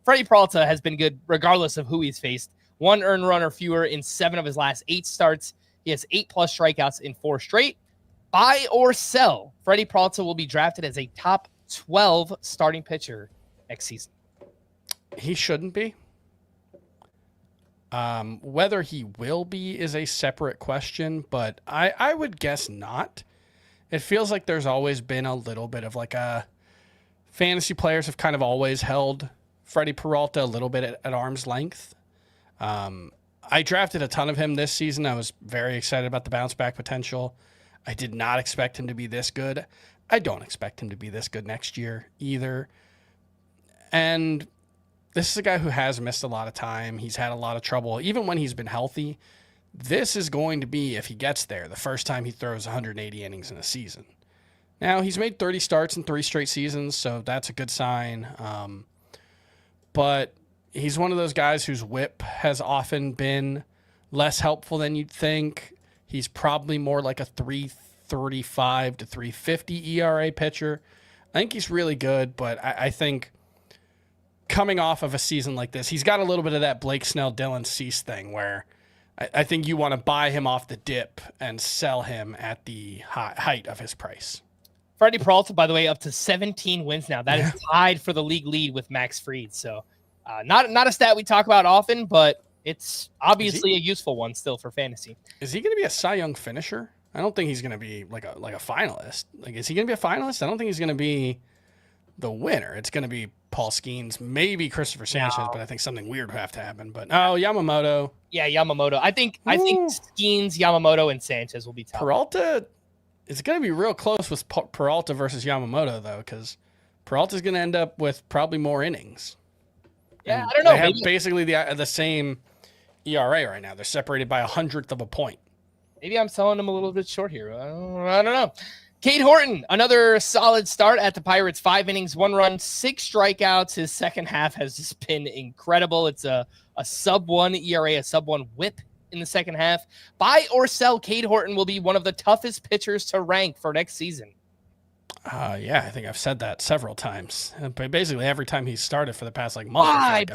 Freddie Peralta has been good regardless of who he's faced. 1 earned run or fewer in 7 of his last 8 starts. He has 8+ strikeouts in 4 straight. Buy or sell, Freddie Peralta will be drafted as a top 12 starting pitcher next season. He shouldn't be. Whether he will be is a separate question, but I would guess not. It feels like there's always been a little bit of fantasy players have kind of always held Freddie Peralta a little bit at arm's length. I drafted a ton of him this season. I was very excited about the bounce back potential. I did not expect him to be this good. I don't expect him to be this good next year either. And this is a guy who has missed a lot of time. He's had a lot of trouble. Even when he's been healthy, this is going to be, if he gets there, the first time he throws 180 innings in a season. Now, he's made 30 starts in 3 straight seasons, so that's a good sign. But he's one of those guys whose whip has often been less helpful than you'd think. He's probably more like a 3.35 to 3.50 ERA pitcher. I think he's really good, but I think coming off of a season like this, he's got a little bit of that Blake Snell, Dylan Cease thing where I think you want to buy him off the dip and sell him at the height of his price. Freddie Peralta, by the way, up to 17 wins now. That is tied for the league lead with Max Fried. So not a stat we talk about often, but it's obviously a useful one still for fantasy. Is he going to be a Cy Young finisher? I don't think he's going to be like a finalist. Like, is he going to be a finalist? I don't think he's going to be the winner. It's going to be Paul Skeens, maybe Christopher Sanchez, but I think something weird would have to happen. But Yamamoto. Yeah, Yamamoto. I think Skeens, Yamamoto, and Sanchez will be top. Peralta, it's going to be real close with Peralta versus Yamamoto, though, because Peralta's going to end up with probably more innings. Yeah, I don't know. They have basically the same ERA right now. They're separated by 100th of a point. Maybe I'm selling them a little bit short here. I don't know. Cade Horton, another solid start at the Pirates. 5 innings, 1 run, 6 strikeouts. His second half has just been incredible. It's a sub-1 ERA, a sub-1 whip in the second half. Buy or sell, Cade Horton will be one of the toughest pitchers to rank for next season. Yeah, I think I've said that several times. But basically, every time he's started for the past month.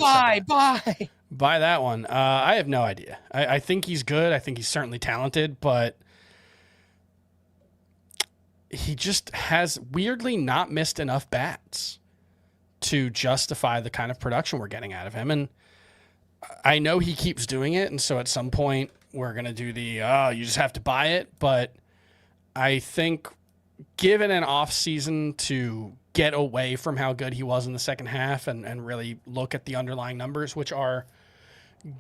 Buy that one. I have no idea. I think he's good. I think he's certainly talented, but he just has weirdly not missed enough bats to justify the kind of production we're getting out of him. And I know he keeps doing it, and so at some point we're going to do you just have to buy it. But I think given an off season to get away from how good he was in the second half and really look at the underlying numbers, which are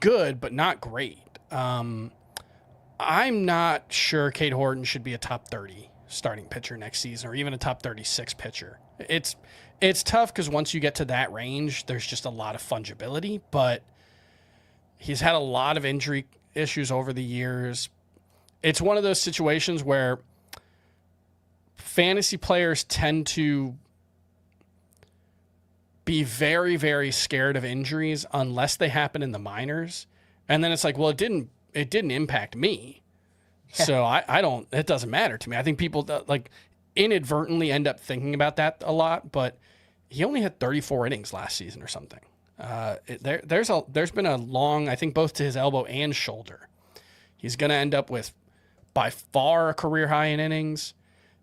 good but not great. I'm not sure Cade Horton should be a top 30 starting pitcher next season or even a top 36 pitcher. It's tough because once you get to that range, there's just a lot of fungibility, but he's had a lot of injury issues over the years. It's one of those situations where fantasy players tend to be very, very scared of injuries unless they happen in the minors. And then it's like, well, it didn't impact me. Yeah. So it doesn't matter to me. I think people inadvertently end up thinking about that a lot, but he only had 34 innings last season or something. There's been a long, I think both to his elbow and shoulder. He's going to end up with by far a career high in innings.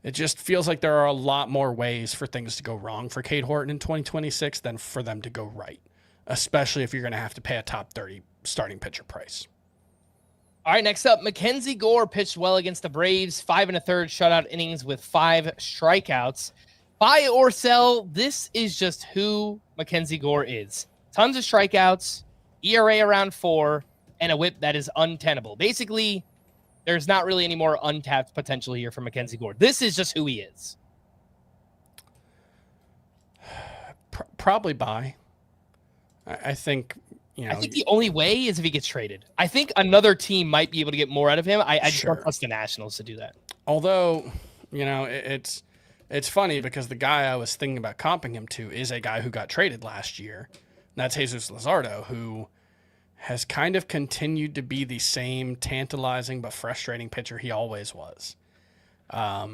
It just feels like there are a lot more ways for things to go wrong for Cade Horton in 2026 than for them to go right, especially if you're going to have to pay a top 30 starting pitcher price. All right, next up, Mackenzie Gore pitched well against the Braves, 5 1/3 shutout innings with 5 strikeouts. Buy or sell, this is just who Mackenzie Gore is. Tons of strikeouts, ERA around 4, and a whip that is untenable. Basically, there's not really any more untapped potential here for Mackenzie Gore. This is just who he is. Probably buy. I think, I think the only way is if he gets traded. I think another team might be able to get more out of him. I just don't trust the Nationals to do that. Although, it's funny because the guy I was thinking about comping him to is a guy who got traded last year. And that's Jesus Luzardo, who has kind of continued to be the same tantalizing but frustrating pitcher he always was. I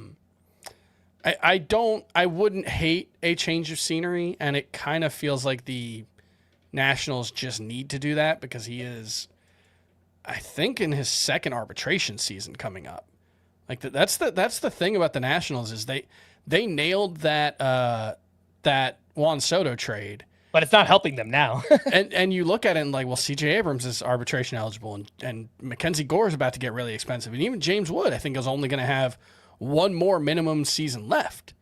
wouldn't hate a change of scenery, and it kind of feels like the Nationals just need to do that because he is, I think, in his second arbitration season coming up. Like that's the thing about the Nationals is they nailed that Juan Soto trade. But it's not helping them now. and you look at it and like, well, C.J. Abrams is arbitration eligible, and Mackenzie Gore is about to get really expensive. And even James Wood, I think, is only going to have one more minimum season left.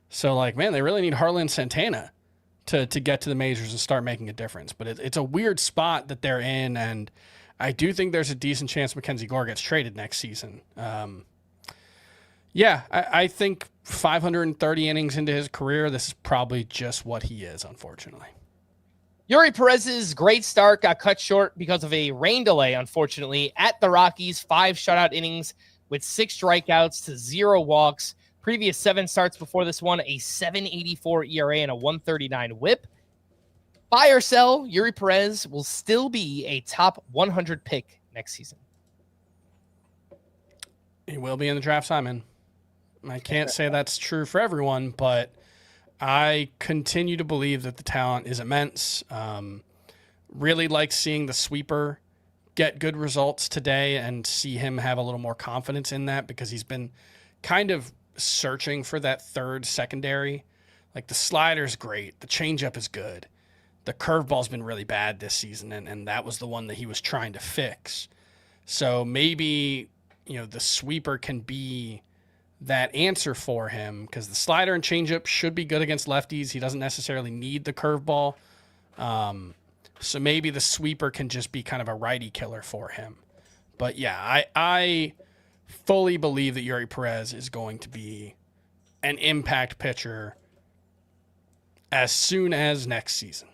So, like, man, they really need Harlan Santana to get to the majors and start making a difference. But it's a weird spot that they're in, and I do think there's a decent chance Mackenzie Gore gets traded next season. I think 530 innings into his career, this is probably just what he is, unfortunately. Yuri Perez's great start got cut short because of a rain delay, unfortunately, at the Rockies. 5 shutout innings with 6 strikeouts to 0 walks. Previous 7 starts before this one, a 7.84 ERA and a 1.39 whip. Buy or sell, Yuri Perez will still be a top 100 pick next season. He will be in the draft, Simon. I can't say that's true for everyone, but I continue to believe that the talent is immense. Really like seeing the sweeper get good results today and see him have a little more confidence in that, because he's been kind of searching for that third secondary. Like, the slider's great. The changeup is good. The curveball's been really bad this season, and that was the one that he was trying to fix. So maybe, the sweeper can be that answer for him, because the slider and changeup should be good against lefties. He doesn't necessarily need the curveball. So maybe the sweeper can just be kind of a righty killer for him. But yeah, I fully believe that Yuri Perez is going to be an impact pitcher as soon as next season.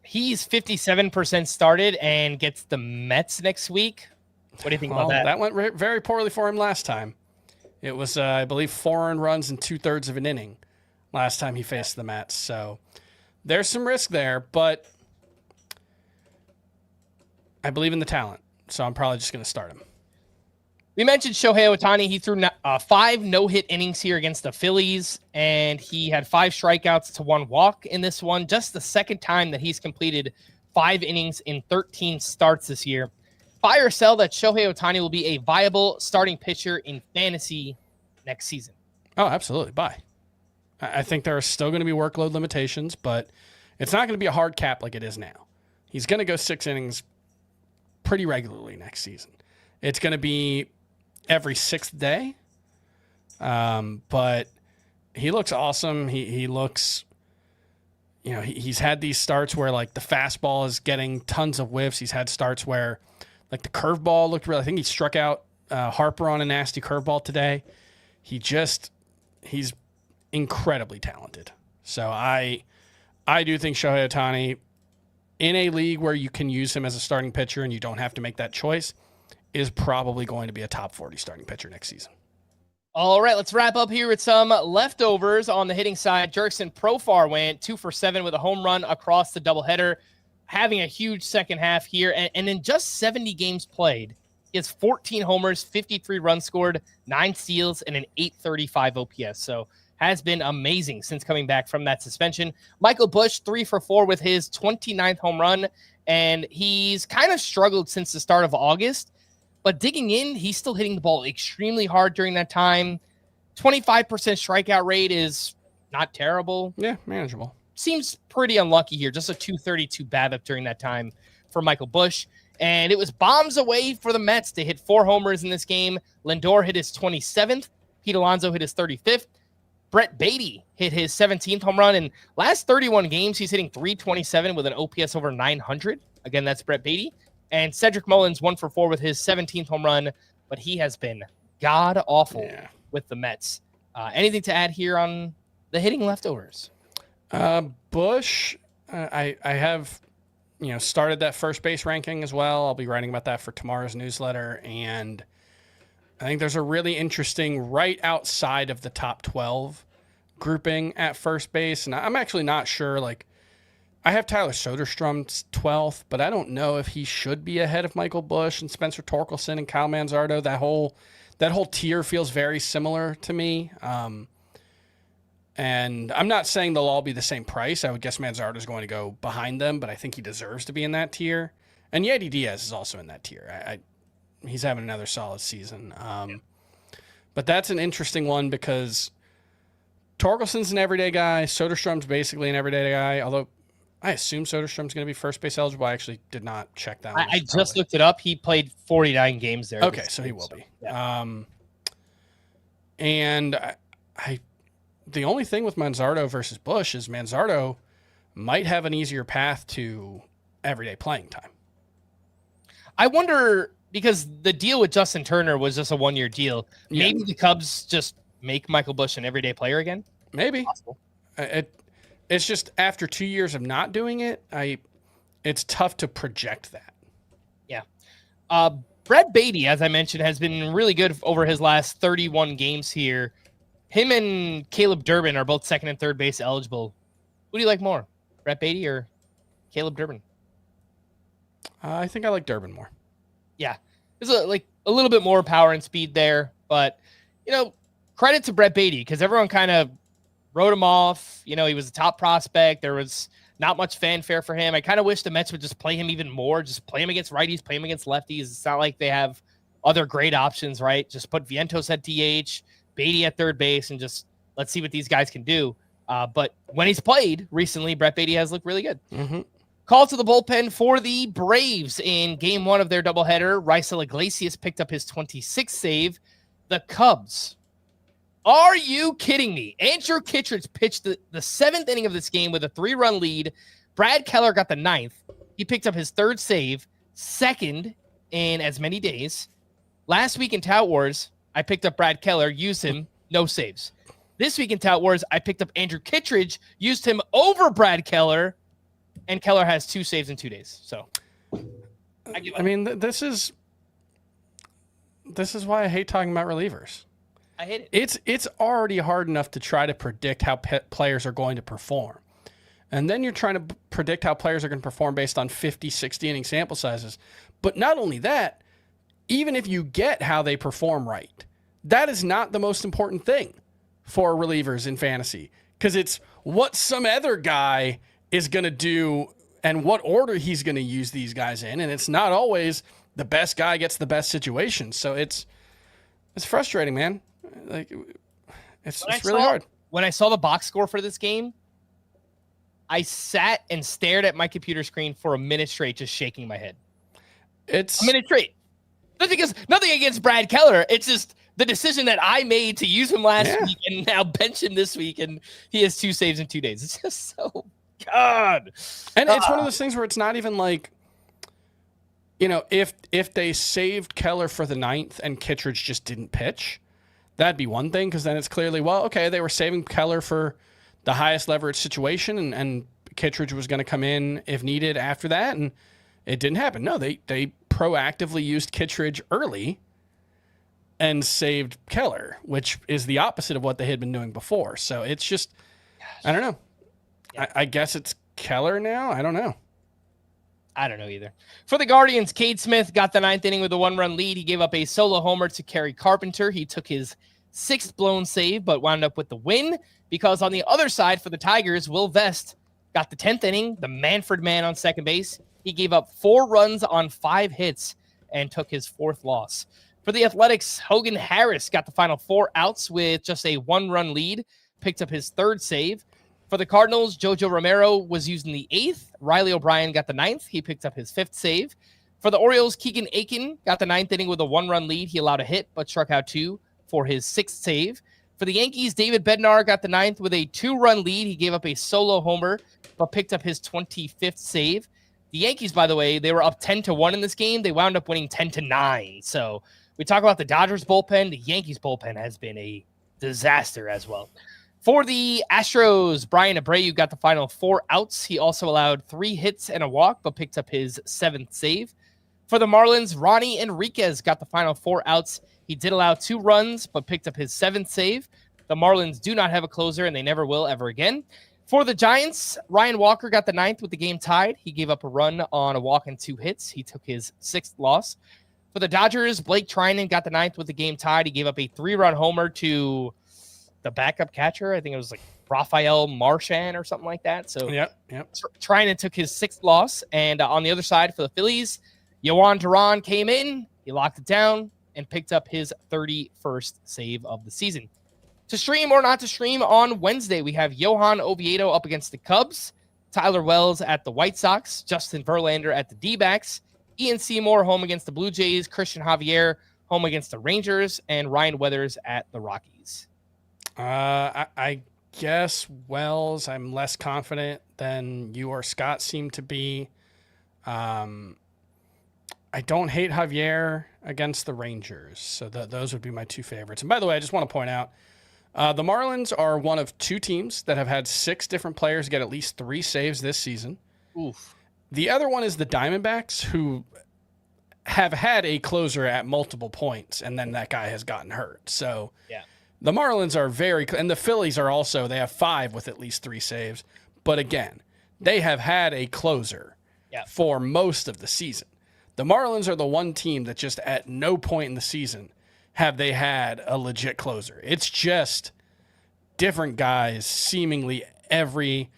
He's 57% started and gets the Mets next week. What do you think about that? That went very poorly for him last time. It was, I believe, 4 earned runs in 2/3 of an inning last time he faced the Mets. So there's some risk there, but I believe in the talent. So I'm probably just going to start him. We mentioned Shohei Ohtani. He threw 5 no-hit innings here against the Phillies, and he had 5 strikeouts to 1 walk in this one. Just the second time that he's completed 5 innings in 13 starts this year. Buy or sell that Shohei Ohtani will be a viable starting pitcher in fantasy next season? Oh, absolutely. Buy. I think there are still going to be workload limitations, but it's not going to be a hard cap like it is now. He's going to go 6 innings pretty regularly next season. It's going to be every 6th day. But he looks awesome. He looks, he's had these starts where like the fastball is getting tons of whiffs. He's had starts where like the curveball looked real. I think he struck out Harper on a nasty curveball today. He's incredibly talented. So I do think Shohei Ohtani, in a league where you can use him as a starting pitcher and you don't have to make that choice, is probably going to be a top 40 starting pitcher next season. All right, let's wrap up here with some leftovers on the hitting side. Jurickson Profar went 2 for 7 with a home run across the doubleheader, having a huge second half here. And in just 70 games played, he has 14 homers, 53 runs scored, 9 steals, and an 835 OPS. So has been amazing since coming back from that suspension. Michael Busch, 3 for 4 with his 29th home run. And he's kind of struggled since the start of August. But digging in, he's still hitting the ball extremely hard during that time. 25% strikeout rate is not terrible. Yeah, manageable. Seems pretty unlucky here. Just a 232 BABIP during that time for Michael Busch. And it was bombs away for the Mets to hit 4 homers in this game. Lindor hit his 27th. Pete Alonso hit his 35th. Brett Beatty hit his 17th home run. In last 31 games, he's hitting 327 with an OPS over 900. Again, that's Brett Beatty. And Cedric Mullins 1 for 4 with his 17th home run, but he has been god-awful with the Mets. Anything to add here on the hitting leftovers? Busch, I have started that first base ranking as well. I'll be writing about that for tomorrow's newsletter, and I think there's a really interesting right outside of the top 12 grouping at first base, and I'm actually not sure, I have Tyler Soderstrom's 12th, but I don't know if he should be ahead of Michael Busch and Spencer Torkelson and Kyle Manzardo. That whole tier feels very similar to me. And I'm not saying they'll all be the same price. I would guess Manzardo is going to go behind them, but I think he deserves to be in that tier. And Yedi Diaz is also in that tier. He's having another solid season. But that's an interesting one because Torkelson's an everyday guy. Soderstrom's basically an everyday guy, although I assume Soderstrom's going to be first base eligible. I actually did not check that one. I just looked it up. He played 49 games there. Okay, so he will be. Yeah. And the only thing with Manzardo versus Busch is Manzardo might have an easier path to everyday playing time. I wonder, because the deal with Justin Turner was just a 1-year deal. Maybe the Cubs just make Michael Busch an everyday player again? Maybe. It's just after 2 years of not doing it, it's tough to project that. Yeah. Brett Beatty, as I mentioned, has been really good over his last 31 games here. Him and Caleb Durbin are both second and third base eligible. Who do you like more, Brett Beatty or Caleb Durbin? I think I like Durbin more. Yeah. There's a little bit more power and speed there, but, credit to Brett Beatty because everyone kind of wrote him off. He was a top prospect. There was not much fanfare for him. I kind of wish the Mets would just play him even more. Just play him against righties, play him against lefties. It's not like they have other great options, right? Just put Vientos at DH, Beatty at third base, and just let's see what these guys can do. But when he's played recently, Brett Beatty has looked really good. Mm-hmm. Call to the bullpen for the Braves in game one of their doubleheader. Raisel Iglesias picked up his 26th save. The Cubs. Are you kidding me? Andrew Kittredge pitched the seventh inning of this game with a 3-run lead. Brad Keller got the ninth. He picked up his third save, second in as many days. Last week in Tout Wars, I picked up Brad Keller, used him, no saves. This week in Tout Wars, I picked up Andrew Kittredge, used him over Brad Keller, and Keller has 2 saves in 2 days. So, I mean, this is why I hate talking about relievers. I hate it. It's already hard enough to try to predict how players are going to perform. And then you're trying to predict how players are going to perform based on 50, 60 inning sample sizes. But not only that, even if you get how they perform right, that is not the most important thing for relievers in fantasy. Because it's what some other guy is going to do and what order he's going to use these guys in. And it's not always the best guy gets the best situation. So it's frustrating, man. It's really hard. When I saw the box score for this game, I sat and stared at my computer screen for a minute straight, just shaking my head. It's a minute straight. Nothing against Brad Keller. It's just the decision that I made to use him last week and now bench him this week, and he has 2 saves in 2 days. It's just so God. And it's one of those things where it's not even like, if they saved Keller for the ninth and Kittredge just didn't pitch, that'd be one thing, because then it's clearly, well, okay, they were saving Keller for the highest leverage situation, and Kittredge was going to come in if needed after that, and it didn't happen. No, they proactively used Kittredge early and saved Keller, which is the opposite of what they had been doing before. So it's just, I don't know. Yeah. I guess it's Keller now. I don't know. I don't know either. For the Guardians, Cade Smith got the ninth inning with a 1-run lead. He gave up a solo homer to Kerry Carpenter. He took his 6th blown save, but wound up with the win, because on the other side for the Tigers, Will Vest got the 10th inning, the Manfred man on second base. He gave up 4 runs on 5 hits and took his 4th loss. For the Athletics, Hogan Harris got the final 4 outs with just a 1-run lead, picked up his 3rd save. For the Cardinals, Jojo Romero was used in the 8th. Riley O'Brien got the 9th. He picked up his 5th save. For the Orioles, Keegan Aiken got the 9th inning with a 1-run lead. He allowed a hit, but struck out 2 for his 6th save. For the Yankees, David Bednar got the 9th with a 2-run lead. He gave up a solo homer, but picked up his 25th save. The Yankees, by the way, they were up 10-1 in this game. They wound up winning 10-9. So we talk about the Dodgers bullpen. The Yankees bullpen has been a disaster as well. For the Astros, Brian Abreu got the final 4 outs. He also allowed 3 hits and a walk, but picked up his 7th save. For the Marlins, Ronnie Enriquez got the final 4 outs. He did allow 2 runs, but picked up his 7th save. The Marlins do not have a closer, and they never will ever again. For the Giants, Ryan Walker got the 9th with the game tied. He gave up a run on a walk and 2 hits. He took his 6th loss. For the Dodgers, Blake Trinan got the 9th with the game tied. He gave up a 3-run homer to the backup catcher. I think it was like Rafael Marchand or something like that. So yep. Trinan took his 6th loss. And on the other side for the Phillies, Yohan Duran came in. He locked it down and picked up his 31st save of the season. To stream or not to stream on Wednesday, we have Johan Oviedo up against the Cubs, Tyler Wells at the White Sox, Justin Verlander at the D-backs, Ian Seymour home against the Blue Jays, Christian Javier home against the Rangers, and Ryan Weathers at the Rockies. I guess Wells, I'm less confident than you or Scott seem to be. I don't hate Javier against the Rangers, so those would be my 2 favorites. And by the way, I just want to point out, The Marlins are one of 2 teams that have had 6 different players get at least 3 saves this season. Oof. The other one is the Diamondbacks, who have had a closer at multiple points, and then that guy has gotten hurt. So yeah, the Marlins are and the Phillies are also, they have 5 with at least 3 saves. But again, they have had a closer for most of the season. The Marlins are the one team that just at no point in the season have they had a legit closer. It's just different guys seemingly every,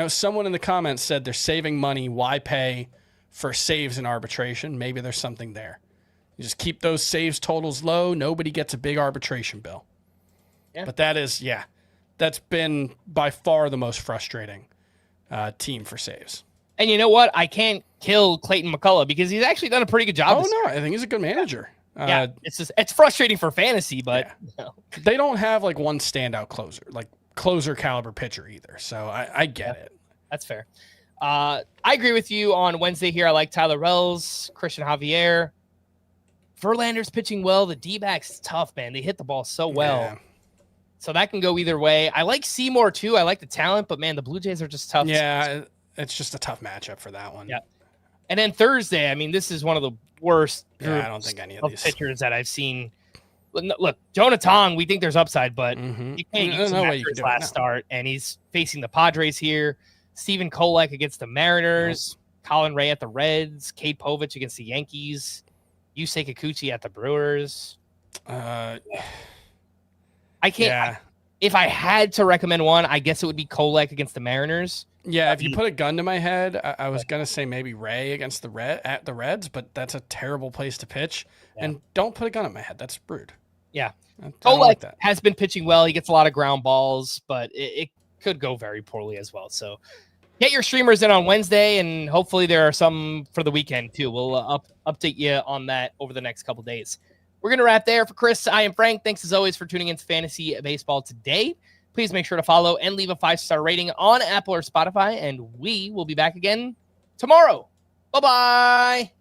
someone in the comments said they're saving money. Why pay for saves in arbitration? Maybe there's something there. You just keep those saves totals low. Nobody gets a big arbitration bill. Yeah. But that's been by far the most frustrating team for saves. And you know what? I can't kill Clayton McCullough because he's actually done a pretty good job. Oh, no, I think he's a good manager. It's frustrating for fantasy, but they don't have like one standout closer, like closer caliber pitcher either. So I get it. That's fair. I agree with you on Wednesday here. I like Tyler Wells, Christian Javier. Verlander's pitching well. The D-backs is tough, man. They hit the ball so well. Yeah. So that can go either way. I like Seymour too. I like the talent, but man, the Blue Jays are just tough. Yeah, it's just a tough matchup for that one. Yeah. And then Thursday, I mean, this is one of the worst I don't think any of these pitchers that I've seen. Look, Jonah Tong, we think there's upside, but you can't use him after his last start, and he's facing the Padres here. Steven Kolek against the Mariners, Colin Ray at the Reds, Cade Povich against the Yankees, Yusei Kikuchi at the Brewers. I can't. Yeah. If I had to recommend one, I guess it would be Kolek against the Mariners. Yeah, if you put a gun to my head, I was gonna say maybe Ray against the Reds, but that's a terrible place to pitch. Yeah. And don't put a gun at my head. That's rude. Yeah, Kolek like has been pitching well. He gets a lot of ground balls, but it could go very poorly as well. So get your streamers in on Wednesday, and hopefully there are some for the weekend too. We'll update you on that over the next couple days. We're going to wrap there. For Chris, I am Frank. Thanks as always for tuning in to Fantasy Baseball today. Please make sure to follow and leave a 5-star rating on Apple or Spotify, and we will be back again tomorrow. Bye-bye.